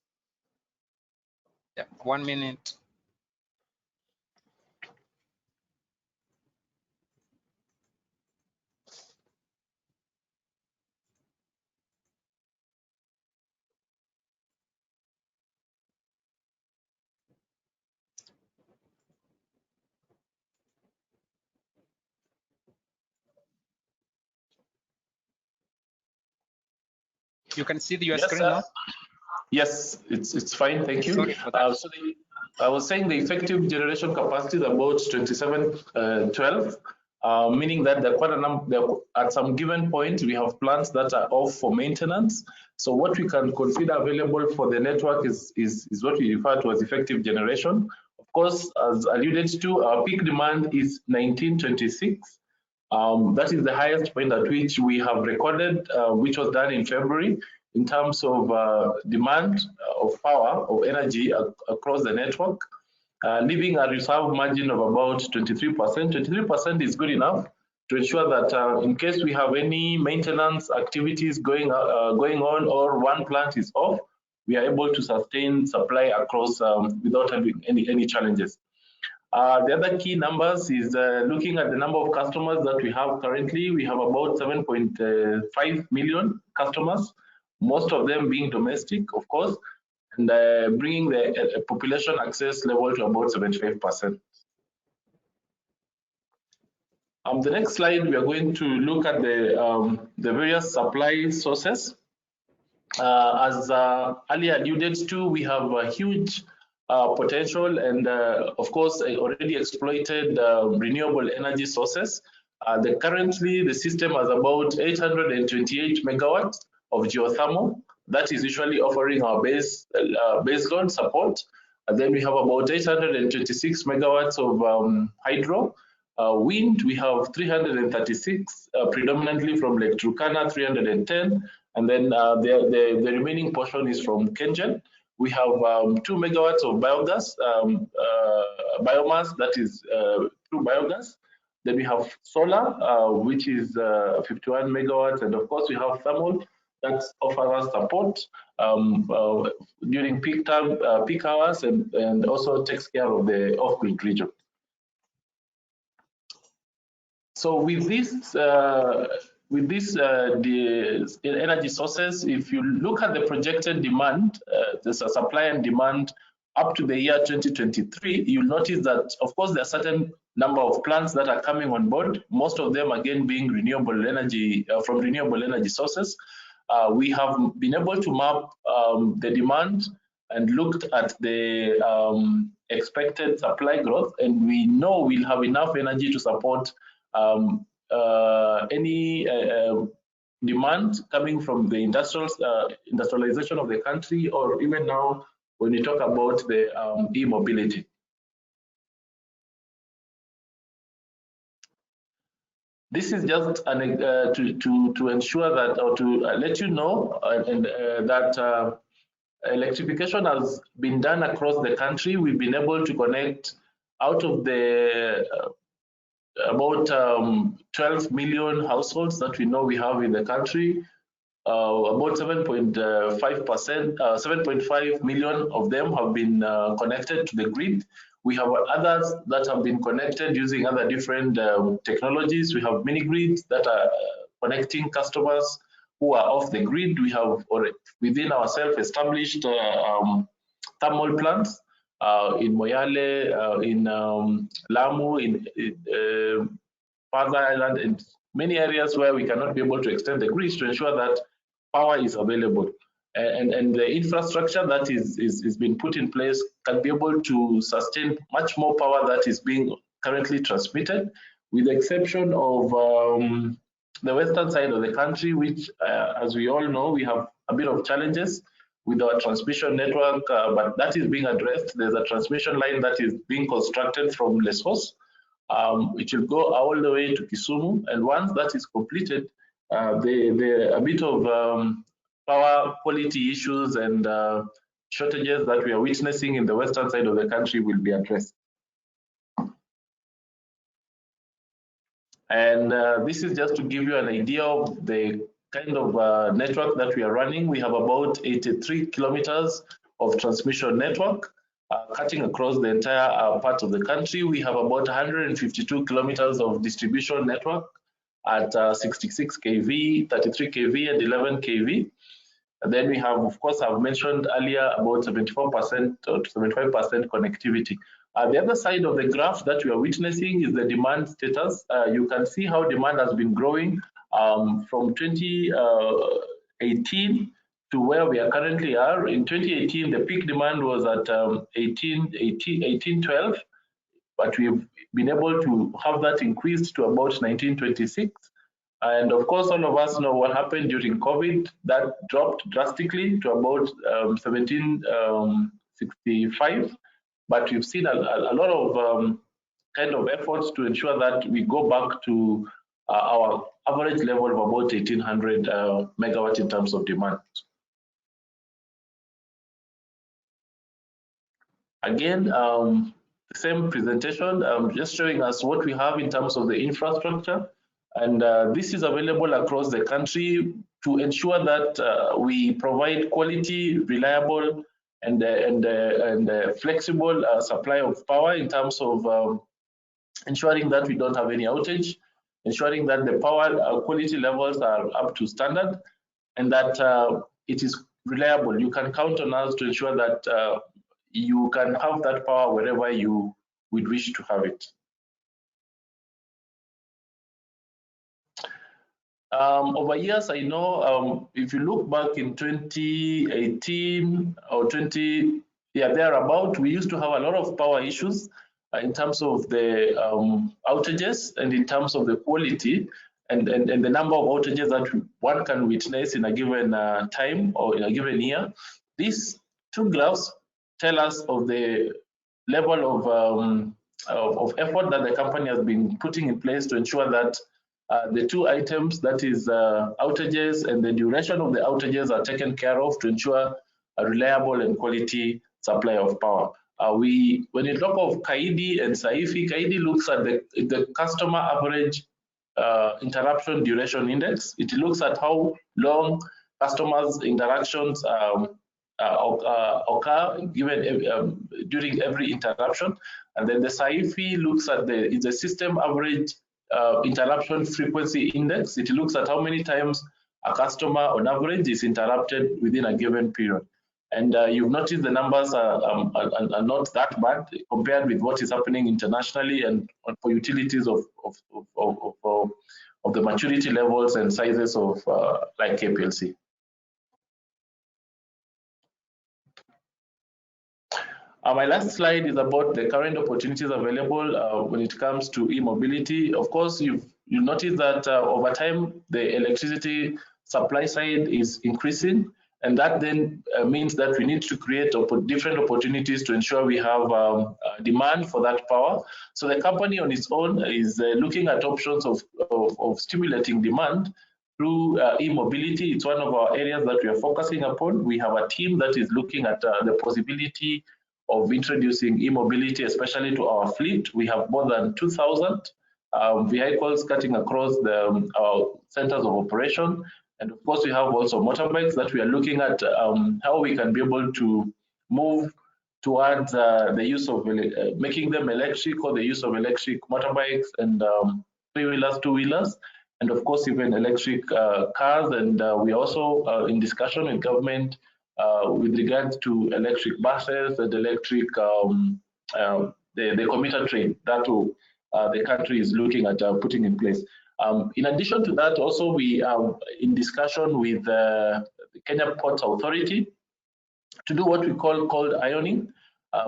Yeah, 1 minute. You can see your screen now? Yes, it's fine, thank you. Sorry for that. I was saying the effective generation capacity is about 2712, meaning that at some given point we have plants that are off for maintenance. So what we can consider available for the network is what we refer to as effective generation. Of course, as alluded to, our peak demand is 1926. That is the highest point at which we have recorded, which was done in February, in terms of demand of power, of energy across the network, leaving a reserve margin of about 23%. 23% is good enough to ensure that in case we have any maintenance activities going on or one plant is off, we are able to sustain supply across without having any challenges. The other key numbers is looking at the number of customers that we have currently. We have about 7.5 million customers, most of them being domestic, of course, and bringing the population access level to about 75%. The next slide, we are going to look at the various supply sources. As earlier alluded to, we have a huge potential and, of course, already exploited renewable energy sources. Currently, the system has about 828 megawatts of geothermal. That is usually offering our base load support. And then we have about 826 megawatts of hydro. Wind, we have 336, predominantly from Lake Turkana, 310. And then the remaining portion is from Kengen. We have 2 megawatts of biogas, biomass, that is true biogas. Then we have solar, which is 51 megawatts. And of course, we have thermal that offers us support during peak time, peak hours, and also takes care of the off-grid region. So with this, the energy sources, if you look at the projected demand, there's a supply and demand up to the year 2023, you'll notice that, of course, there are certain number of plants that are coming on board, most of them, again, being renewable energy, from renewable energy sources. We have been able to map the demand and looked at the expected supply growth, and we know we'll have enough energy to support any demand coming from the industrialization of the country, or even now when we talk about the e-mobility. This is just to ensure that, or to let you know that electrification has been done across the country. We've been able to connect out of the about 12 million households that we know we have in the country. About 7.5 million of them have been connected to the grid. We have others that have been connected using other different technologies. We have mini grids that are connecting customers who are off the grid. We have within our self-established thermal plants in Moyale, in Lamu, in Father Island, and many areas where we cannot be able to extend the grids to ensure that power is available. And the infrastructure that is being put in place can be able to sustain much more power that is being currently transmitted, with the exception of the western side of the country, which, as we all know, we have a bit of challenges with our transmission network, but that is being addressed. There's a transmission line that is being constructed from Lesbos. It will go all the way to Kisumu, and once that is completed, a bit of power quality issues and shortages that we are witnessing in the western side of the country will be addressed. And this is just to give you an idea of the kind of network that we are running. We have about 83 kilometers of transmission network cutting across the entire part of the country. We have about 152 kilometers of distribution network at 66 kV, 33 kV, and 11 kV. And then we have, of course, I've mentioned earlier about 74% or 75% connectivity. The other side of the graph that we are witnessing is the demand status. You can see how demand has been growing from 2018 to where we are currently are. In 2018, the peak demand was at 1812, but we've been able to have that increased to about 1926. And of course, all of us know what happened during COVID. That dropped drastically to about 1765. But we've seen a lot of kind of efforts to ensure that we go back to our average level of about 1800 megawatt in terms of demand. Again, same presentation, just showing us what we have in terms of the infrastructure. And this is available across the country to ensure that we provide quality, reliable, and flexible supply of power in terms of ensuring that we don't have any outage, ensuring that the power quality levels are up to standard, and that it is reliable. You can count on us to ensure that you can have that power wherever you would wish to have it. Over years, I know if you look back in 2018 or thereabout, we used to have a lot of power issues in terms of the outages and in terms of the quality and the number of outages that one can witness in a given time or in a given year. These two graphs tell us of the level of effort that the company has been putting in place to ensure that the two items, that is outages and the duration of the outages, are taken care of to ensure a reliable and quality supply of power. When you talk of KAIDI and SAIFI, KAIDI looks at the customer average interruption duration index. It looks at how long customers' interactions occur during every interruption. And then the SAIFI looks at the system average interruption frequency index. It looks at how many times a customer on average is interrupted within a given period. And you've noticed the numbers are not that bad compared with what is happening internationally and for utilities of the maturity levels and sizes of like KPLC. My last slide is about the current opportunities available when it comes to e-mobility. Of course, you'll notice that over time, the electricity supply side is increasing, and that then means that we need to create different opportunities to ensure we have demand for that power. So the company on its own is looking at options of stimulating demand through e-mobility. It's one of our areas that we are focusing upon. We have a team that is looking at the possibility of introducing e-mobility, especially to our fleet. We have more than 2,000 vehicles cutting across our centers of operation. And of course, we have also motorbikes that we are looking at how we can be able to move towards the use of making them electric, or the use of electric motorbikes and three-wheelers, two-wheelers, and of course, even electric cars. And we also in discussion with government with regards to electric buses and electric the commuter train that the country is looking at putting in place. In addition to that, also we are in discussion with the Kenya Ports Authority to do what we call cold ironing.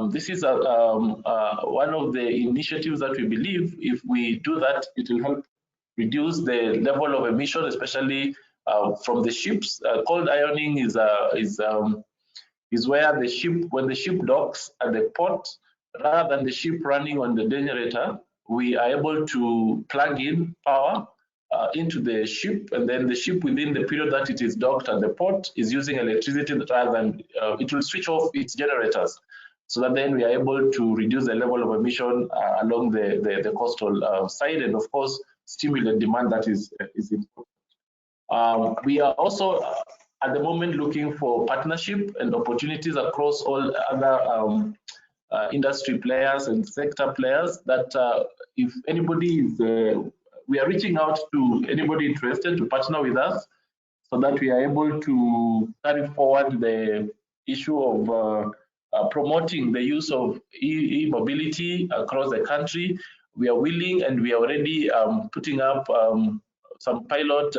This is one of the initiatives that we believe if we do that, it will help reduce the level of emission, especially from the ships. Cold ironing is where the ship, when the ship docks at the port, rather than the ship running on the generator, we are able to plug in power into the ship, and then the ship within the period that it is docked at the port is using electricity rather than it will switch off its generators, so that then we are able to reduce the level of emission along the coastal side, and of course stimulate demand that is important. We are also at the moment looking for partnership and opportunities across all other industry players and sector players that if anybody is, we are reaching out to anybody interested to partner with us so that we are able to carry forward the issue of promoting the use of e-mobility across the country. We are willing and we are already putting up some pilot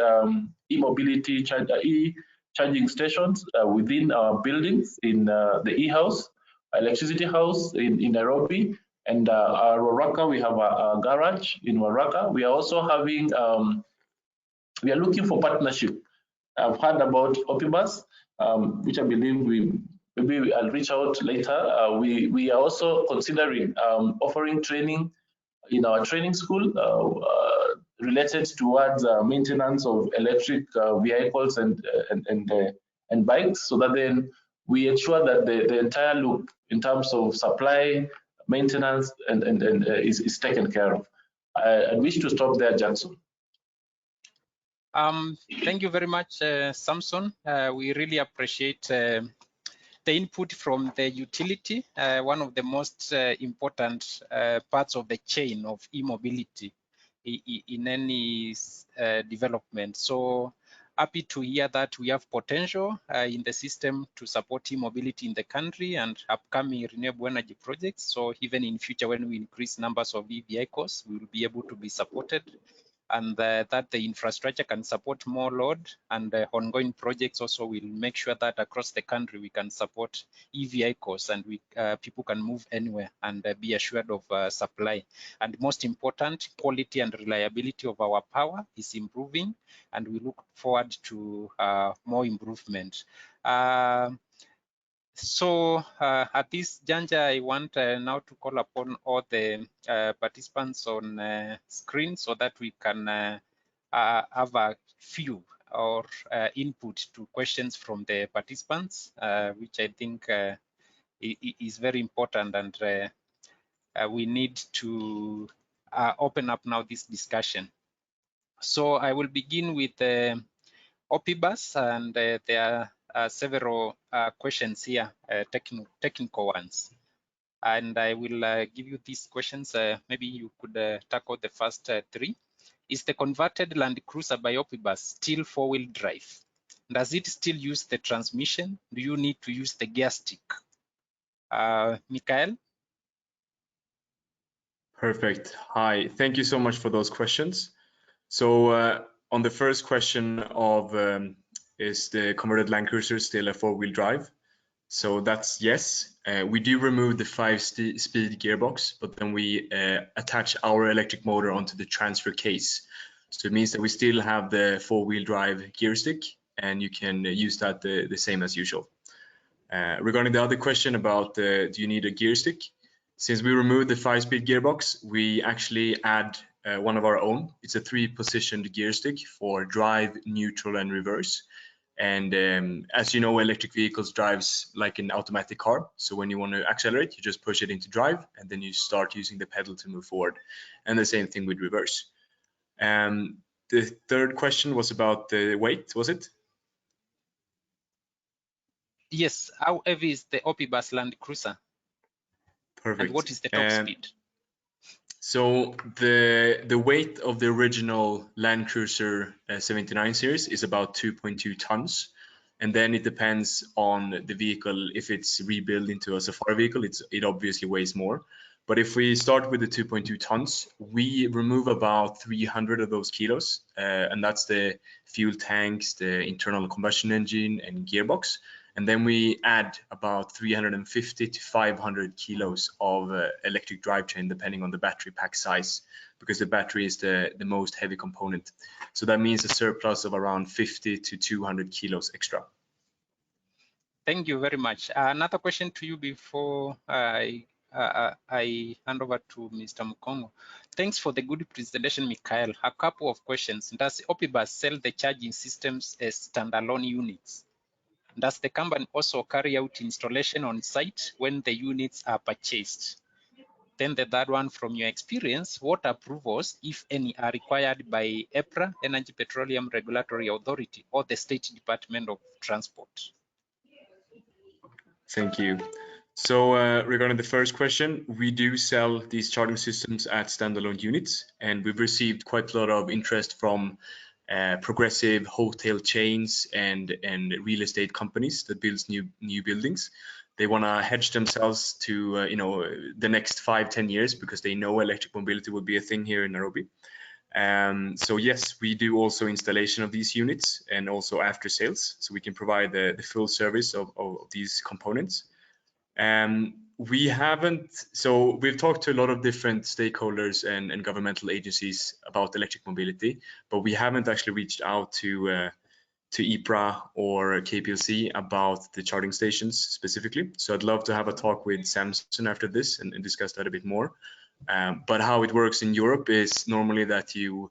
e-mobility charging stations within our buildings in the e-house, electricity house in Nairobi, and Waraka, we have a garage in Waraka. We are also having, we are looking for partnership. I've heard about Opibus, which I believe maybe I'll reach out later. We are also considering offering training in our training school related towards maintenance of electric vehicles and bikes, so that then we ensure that the entire loop in terms of supply, maintenance, and is taken care of. I wish to stop there, Jackson. Thank you very much, Samson. We really appreciate the input from the utility, one of the most important parts of the chain of e-mobility in any development. So happy to hear that we have potential in the system to support e-mobility in the country and upcoming renewable energy projects. So even in future, when we increase numbers of e-vehicles, we will be able to be supported, and that the infrastructure can support more load, and ongoing projects also will make sure that across the country we can support e-vehicles, and people can move anywhere and be assured of supply. And most important, quality and reliability of our power is improving, and we look forward to more improvement. So at this juncture, I want now to call upon all the participants on screen so that we can have a few or input to questions from the participants, which I think is very important, and we need to open up now this discussion. So I will begin with Opibus, and there are several questions here, technical ones, and I will give you these questions. Maybe you could tackle the first three. Is the converted Land Cruiser by Opibus still four-wheel drive? Does it still use the transmission? Do you need to use the gear stick? Mikael? Perfect. Hi, thank you so much for those questions. So on the first question of is the converted Land Cruiser still a four-wheel drive? So that's yes. We do remove the 5-speed gearbox, but then we attach our electric motor onto the transfer case. So it means that we still have the four-wheel drive gear stick, and you can use that the same as usual. Regarding the other question about do you need a gear stick? Since we removed the 5-speed gearbox, we actually add one of our own. It's a 3-positioned gear stick for drive, neutral, and reverse. And as you know, electric vehicles drives like an automatic car. So when you want to accelerate, you just push it into drive, and then you start using the pedal to move forward. And the same thing with reverse. The third question was about the weight, was it? Yes. How heavy is the Opibus Land Cruiser? Perfect. And what is the top speed? So the weight of the original Land Cruiser 79 series is about 2.2 tons. And then it depends on the vehicle. If it's rebuilt into a safari vehicle, it obviously weighs more. But if we start with the 2.2 tons, we remove about 300 of those kilos, and that's the fuel tanks, the internal combustion engine, and gearbox. And then we add about 350 to 500 kilos of electric drivetrain, depending on the battery pack size, because the battery is the most heavy component. So that means a surplus of around 50 to 200 kilos extra. Thank you very much. Another question to you before I hand over to Mr. Mukhongo. Thanks for the good presentation, Mikael. A couple of questions. Does Opibus sell the charging systems as standalone units? Does the company also carry out installation on site when the units are purchased? Then the third one, from your experience, what approvals, if any, are required by EPRA, Energy Petroleum Regulatory Authority, or the State Department of Transport? Thank you. So regarding the first question, we do sell these charging systems at standalone units, and we've received quite a lot of interest from progressive hotel chains and real estate companies that builds new buildings. They want to hedge themselves to the next 5-10 years, because they know electric mobility will be a thing here in Nairobi. So yes, we do also installation of these units and also after sales, so we can provide the full service of these components. We've talked to a lot of different stakeholders and governmental agencies about electric mobility, but we haven't actually reached out to EPRA or KPLC about the charging stations specifically. So I'd love to have a talk with Samson after this and discuss that a bit more. But how it works in Europe is normally that you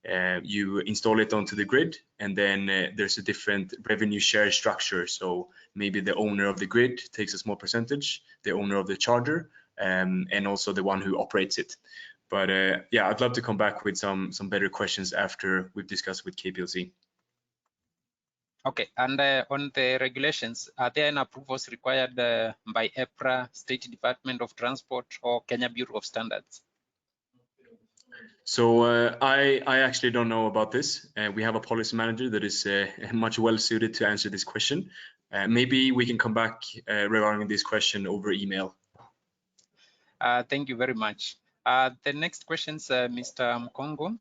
install it onto the grid, and then there's a different revenue share structure. So maybe the owner of the grid takes a small percentage, the owner of the charger, and also the one who operates it. But yeah, I'd love to come back with some better questions after we've discussed with KPLC. Okay, and on the regulations, are there any approvals required by EPRA, State Department of Transport, or Kenya Bureau of Standards? So I actually don't know about this. We have a policy manager that is much well suited to answer this question. Maybe we can come back regarding this question over email. Thank you very much. The next questions, Mr. Mukhongo.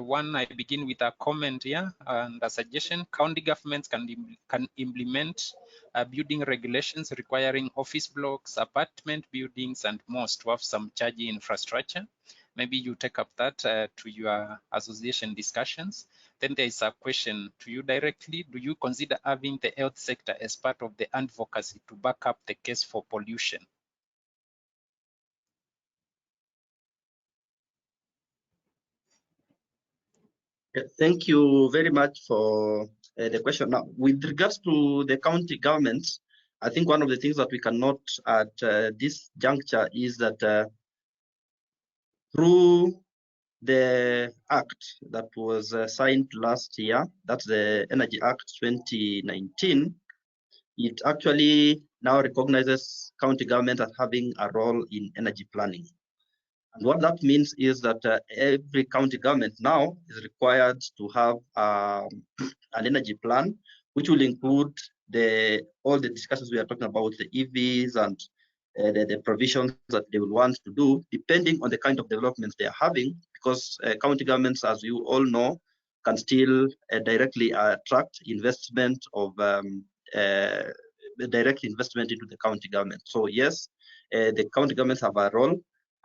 One, I begin with a comment here and a suggestion. County governments can implement building regulations requiring office blocks, apartment buildings, and more to have some charging infrastructure. Maybe you take up that to your association discussions. Then there is a question to you directly. Do you consider having the health sector as part of the advocacy to back up the case for pollution? Thank you very much for the question. Now, with regards to the county governments, I think one of the things that we can note at this juncture is that through the act that was signed last year, that's the Energy Act 2019, it actually now recognizes county government as having a role in energy planning. And what that means is that every county government now is required to have an energy plan, which will include all the discussions we are talking about, the EVs and the provisions that they will want to do, depending on the kind of developments they are having, because county governments, as you all know, can still directly attract investment of direct investment into the county government. So yes, the county governments have a role,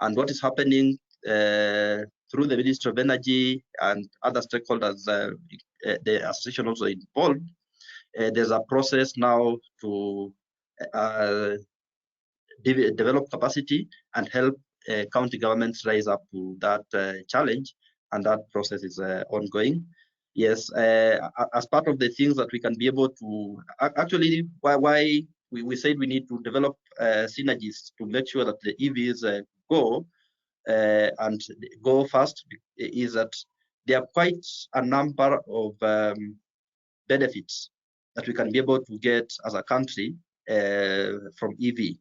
and what is happening through the Ministry of Energy and other stakeholders, the association also involved, there's a process now to develop capacity and help county governments rise up to that challenge, and that process is ongoing. Yes, as part of the things that we can be able to, actually, why we said we need to develop synergies to make sure that the EVs go and go fast, is that there are quite a number of benefits that we can be able to get as a country from EV.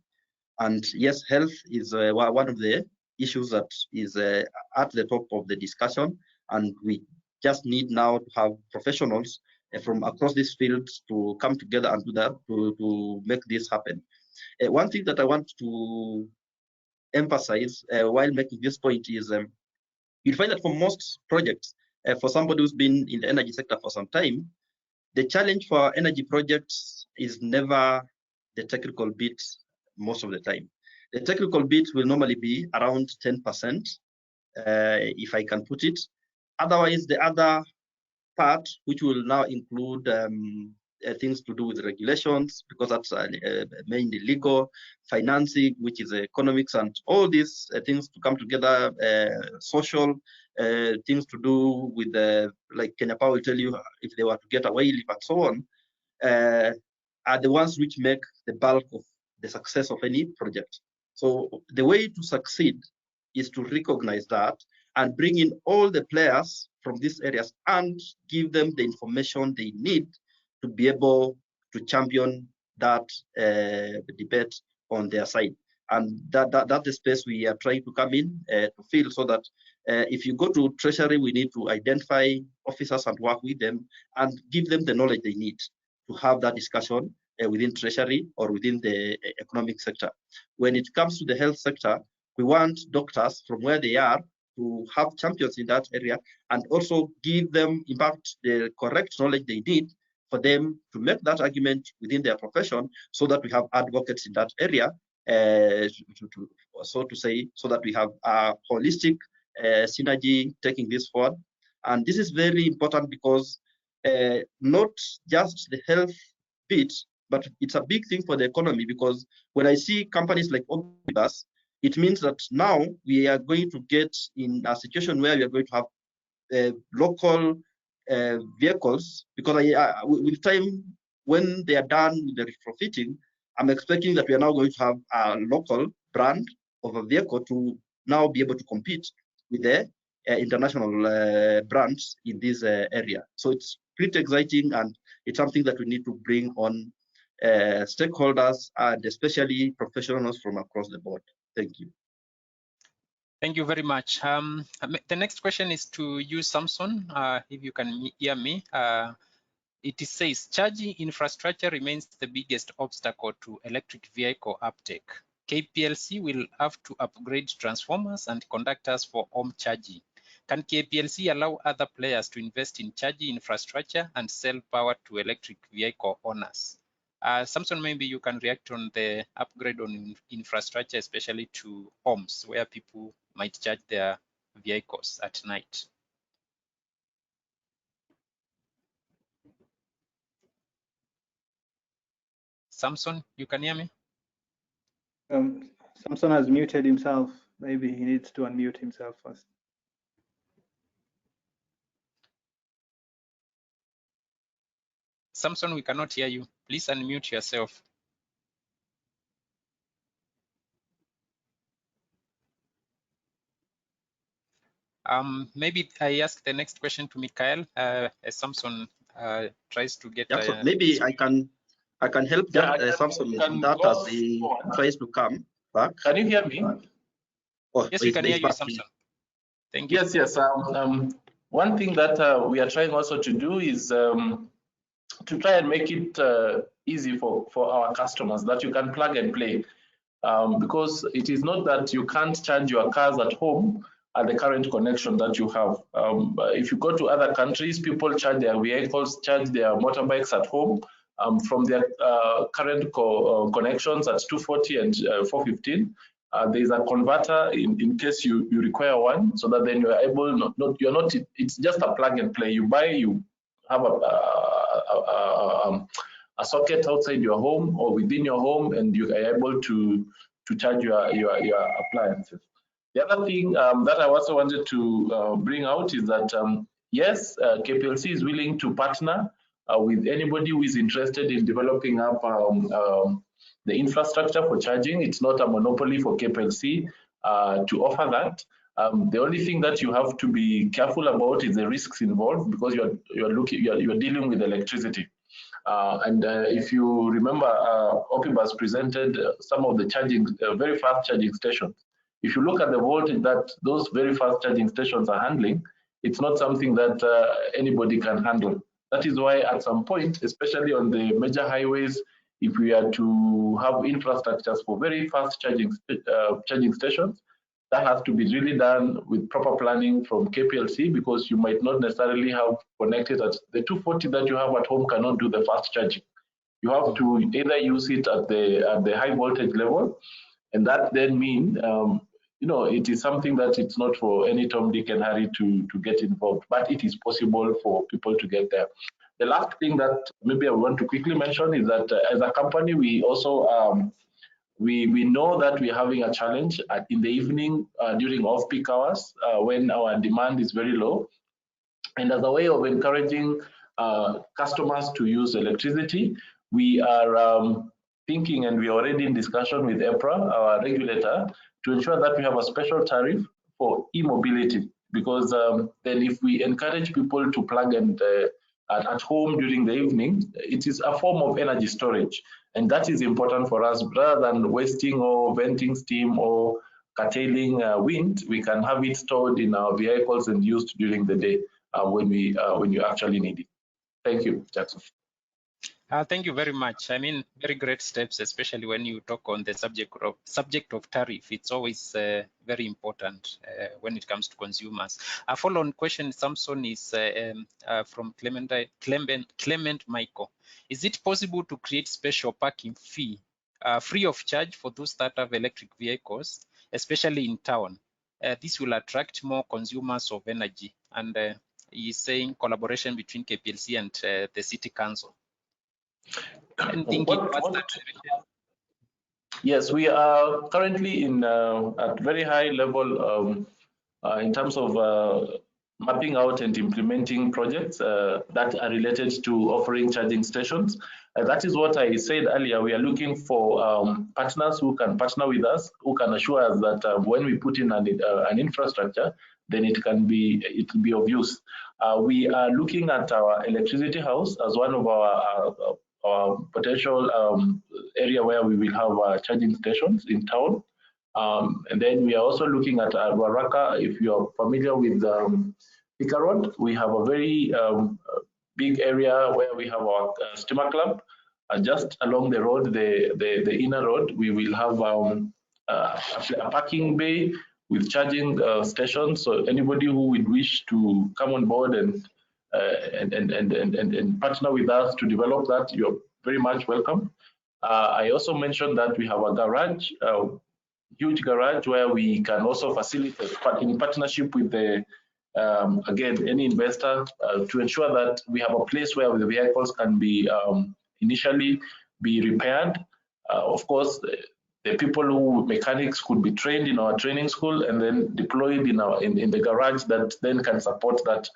And yes, health is one of the issues that is at the top of the discussion, and we just need now to have professionals from across these fields to come together and do that to make this happen. One thing that I want to emphasize while making this point is you'll find that for most projects, for somebody who's been in the energy sector for some time, the challenge for energy projects is never the technical bit most of the time. The technical bit will normally be around 10%, if I can put it. Otherwise, the other part, which will now include things to do with regulations, because that's mainly legal, financing, which is economics, and all these things to come together, social things to do with, like Kenya Power will tell you, if they were to get away leave and so on, are the ones which make the bulk of the success of any project. So the way to succeed is to recognize that and bring in all the players from these areas and give them the information they need to be able to champion that debate on their side. And that's the space we are trying to come in to fill, so that if you go to Treasury, we need to identify officers and work with them and give them the knowledge they need to have that discussion within Treasury or within the economic sector. When it comes to the health sector, we want doctors from where they are to have champions in that area and also give them, in fact, the correct knowledge they need for them to make that argument within their profession, so that we have advocates in that area, so to say, so that we have a holistic synergy taking this forward. And this is very important because not just the health bit, but it's a big thing for the economy, because when I see companies like Opibus, it means that now we are going to get in a situation where we are going to have local vehicles, because with time, when they are done with the retrofitting, I'm expecting that we are now going to have a local brand of a vehicle to now be able to compete with the international brands in this area. So it's pretty exciting, and it's something that we need to bring on stakeholders and especially professionals from across the board. Thank you. Thank you very much. The next question is to you, Samson, if you can hear me. It says, charging infrastructure remains the biggest obstacle to electric vehicle uptake. KPLC will have to upgrade transformers and conductors for home charging. Can KPLC allow other players to invest in charging infrastructure and sell power to electric vehicle owners? Samson, maybe you can react on the upgrade on infrastructure, especially to homes where people might charge their vehicles at night. Samson, you can hear me? Samson has muted himself. Maybe he needs to unmute himself first. Samson, we cannot hear you. Please unmute yourself. Maybe I ask the next question to Mikael as Samson tries to get. Yeah, so maybe I can help Samson that as he tries to come back. Can you hear me? Oh, yes, we can hear you, Samson. Thank you. Yes. One thing that we are trying also to do is to try and make it easy for our customers, that you can plug and play. Because it is not that you can't charge your cars at home at the current connection that you have. If you go to other countries, people charge their vehicles, charge their motorbikes at home from their current connections at 240 and 415. There is a converter in case you require one, so that then you are able, it's just a plug and play. You buy, you have a socket outside your home or within your home, and you are able to charge your appliances. The other thing that I also wanted to bring out is that yes, KPLC is willing to partner with anybody who is interested in developing up the infrastructure for charging. It's not a monopoly for KPLC to offer that. The only thing that you have to be careful about is the risks involved, because you're dealing with electricity. And if you remember, Opibus presented some of the charging, very fast charging stations. If you look at the voltage that those very fast charging stations are handling, it's not something that anybody can handle. That is why at some point, especially on the major highways, if we are to have infrastructures for very fast charging stations, that has to be really done with proper planning from KPLC, because you might not necessarily have connected at the 240 that you have at home cannot do the fast charging. You have to either use it at the high voltage level, and that then mean it is something that it's not for any Tom, Dick, and Harry to get involved, but it is possible for people to get there. The last thing that maybe I want to quickly mention is that as a company, we also we know that we're having a challenge in the evening during off-peak hours when our demand is very low. And as a way of encouraging customers to use electricity, we are thinking, and we're already in discussion with EPRA, our regulator, to ensure that we have a special tariff for e-mobility, because then if we encourage people to plug and at home during the evening, it is a form of energy storage. And that is important for us. Rather than wasting or venting steam or curtailing wind, we can have it stored in our vehicles and used during the day when you actually need it. Thank you, Jackson. Thank you very much. I mean, very great steps, especially when you talk on the subject of tariff. It's always very important when it comes to consumers. A follow-on question, Samson, is from Clement Michael. Is it possible to create special parking fee free of charge for those that have electric vehicles, especially in town? This will attract more consumers of energy. And he's saying collaboration between KPLC and the City Council. Yes, we are currently in at very high level in terms of mapping out and implementing projects that are related to offering charging stations. That is what I said earlier. We are looking for partners who can partner with us, who can assure us that when we put in an infrastructure, then it will be of use. We are looking at our electricity house as one of our potential area where we will have charging stations in town. And then we are also looking at Waraka. If you are familiar with Thika Road, we have a very big area where we have our steamer club. Just along the road, the inner road, we will have a parking bay with charging stations. So anybody who would wish to come on board and partner with us to develop that, you're very much welcome. I also mentioned that we have a garage, huge garage, where we can also facilitate in partnership with the again, any investor to ensure that we have a place where the vehicles can be initially be repaired. Of course, the people who mechanics could be trained in our training school and then deployed in the garage that then can support that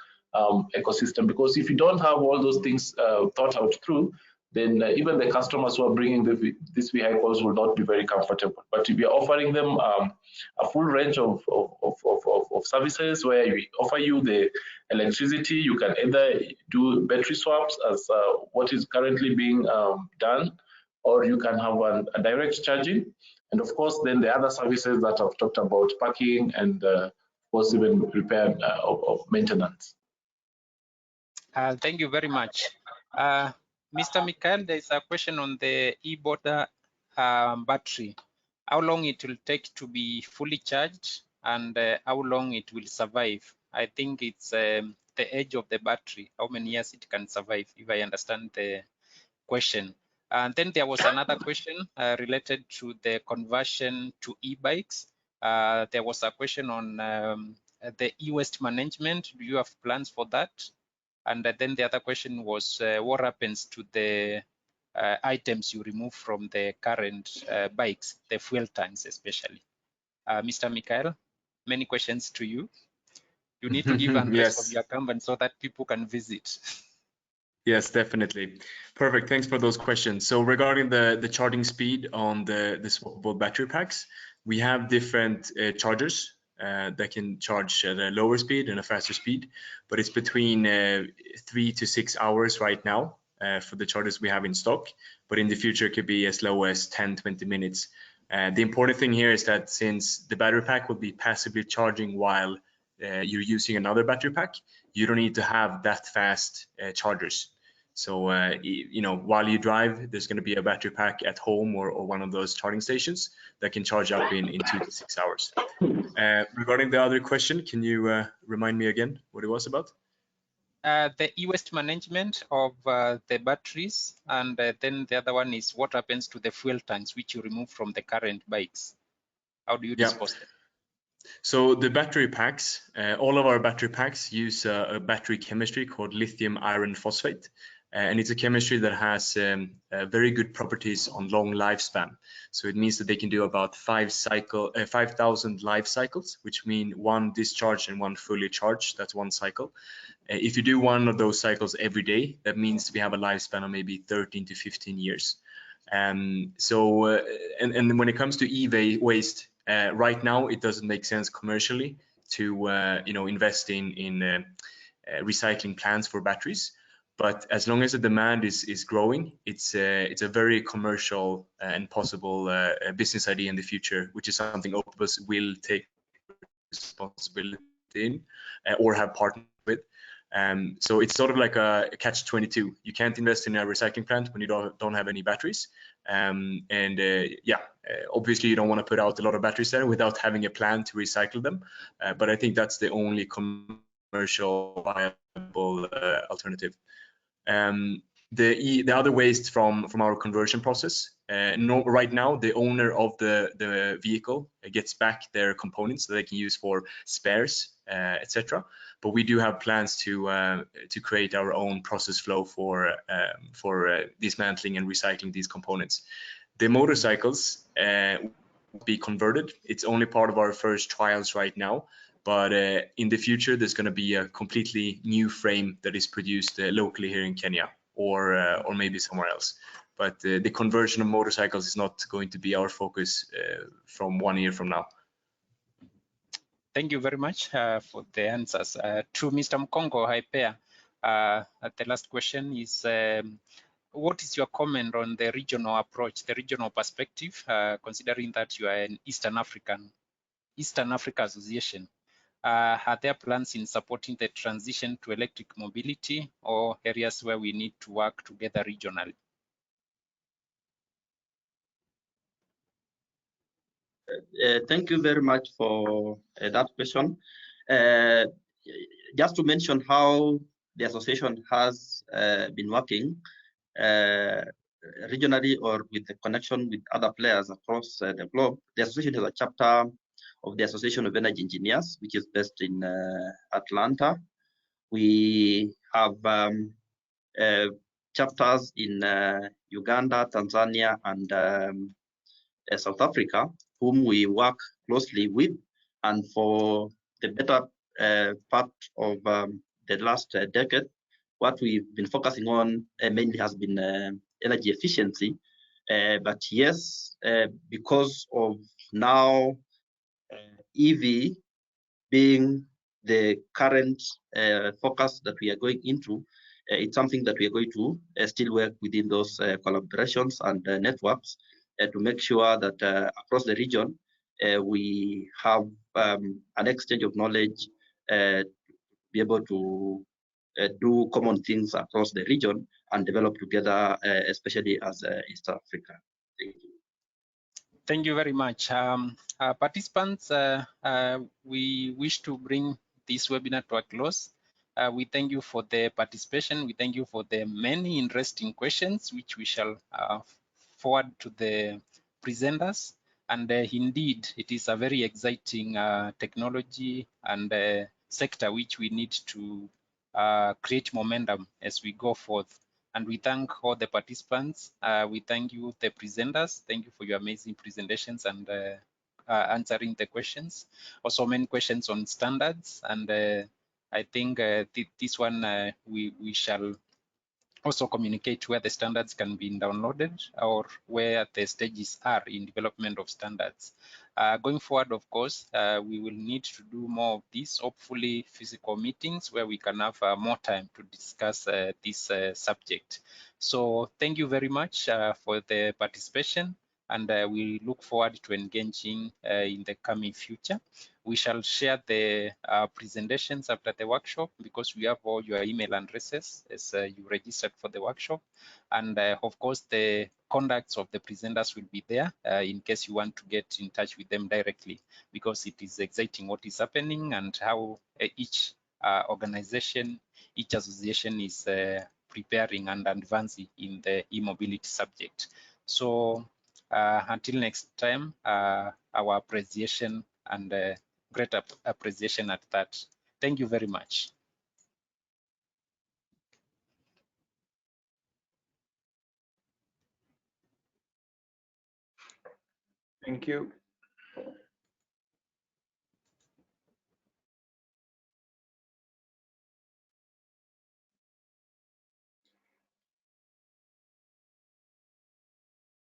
ecosystem. Because if you don't have all those things thought out through, then even the customers who are bringing these vehicles will not be very comfortable. But if we are offering them a full range of services where we offer you the electricity, you can either do battery swaps as what is currently being done, or you can have a direct charging. And of course, then the other services that I've talked about, parking and of course even repair of maintenance. Thank you very much. Mr. Mikael, there is a question on the e-border battery. How long it will take to be fully charged and how long it will survive? I think it's the age of the battery, how many years it can survive, if I understand the question. And then there was another question related to the conversion to e-bikes. There was a question on the e-waste management. Do you have plans for that? And then the other question was, what happens to the items you remove from the current bikes, the fuel tanks especially? Mr. Mikael, many questions to you. You need to give an address of your company so that people can visit. Yes, definitely. Perfect. Thanks for those questions. So regarding the charging speed on the swappable battery packs, we have different chargers that can charge at a lower speed and a faster speed, but it's between 3 to 6 hours right now for the chargers we have in stock, but in the future it could be as low as 10-20 minutes. The important thing here is that since the battery pack will be passively charging while you're using another battery pack, you don't need to have that fast chargers. So, while you drive, there's going to be a battery pack at home or one of those charging stations that can charge up in 2 to 6 hours. Regarding the other question, can you remind me again what it was about? The e-waste management of the batteries, and then the other one is what happens to the fuel tanks which you remove from the current bikes. How do you dispose them? So the battery packs, all of our battery packs use a battery chemistry called lithium iron phosphate. And it's a chemistry that has very good properties on long lifespan. So it means that they can do about 5,000 life cycles, which mean one discharge and one fully charged. That's one cycle. If you do one of those cycles every day, that means we have a lifespan of maybe 13 to 15 years. And when it comes to e-waste, right now it doesn't make sense commercially to invest in recycling plants for batteries. But as long as the demand is growing, it's a very commercial and possible business idea in the future, which is something Opibus will take responsibility in or have partnered with. So it's sort of like a catch-22. You can't invest in a recycling plant when you don't have any batteries. Obviously you don't want to put out a lot of batteries there without having a plan to recycle them. But I think that's the only commercial viable alternative. The other waste from our conversion process, right now the owner of the vehicle gets back their components that they can use for spares, etc. But we do have plans to create our own process flow for dismantling and recycling these components. The motorcycles will be converted. It's only part of our first trials right now. But in the future, there's going to be a completely new frame that is produced locally here in Kenya or maybe somewhere else. But the conversion of motorcycles is not going to be our focus from 1 year from now. Thank you very much for the answers. To Mr. Mukhongo, Hyper, the last question is, what is your comment on the regional approach, the regional perspective, considering that you are an Eastern Africa Association? Are there plans in supporting the transition to electric mobility or areas where we need to work together regionally? Thank you very much for that question. Just to mention how the association has been working regionally or with the connection with other players across the globe. The association has a chapter of the Association of Energy Engineers, which is based in Atlanta. We have chapters in Uganda, Tanzania, and South Africa, whom we work closely with. And for the better part of the last decade, what we've been focusing on mainly has been energy efficiency. But yes, because of now EV being the current focus that we are going into, it's something that we are going to still work within those collaborations and networks to make sure that across the region we have an exchange of knowledge, be able to do common things across the region and develop together, especially as East Africa. Thank you. Thank you very much. Participants, we wish to bring this webinar to a close. We thank you for the participation. We thank you for the many interesting questions, which we shall forward to the presenters. And indeed, it is a very exciting technology and sector which we need to create momentum as we go forth. And we thank all the participants. We thank you, the presenters. Thank you for your amazing presentations and answering the questions. Also, many questions on standards. And I think this one we shall also communicate where the standards can be downloaded or where the stages are in development of standards. Going forward, of course, we will need to do more of these, hopefully physical meetings where we can have more time to discuss this subject. So thank you very much for the participation, and we look forward to engaging in the coming future. We shall share the presentations after the workshop because we have all your email addresses as you registered for the workshop. And of course, the contacts of the presenters will be there in case you want to get in touch with them directly, because it is exciting what is happening and how each organization, each association is preparing and advancing in the e-mobility subject. So until next time, our appreciation and great appreciation at that. Thank you very much. Thank you.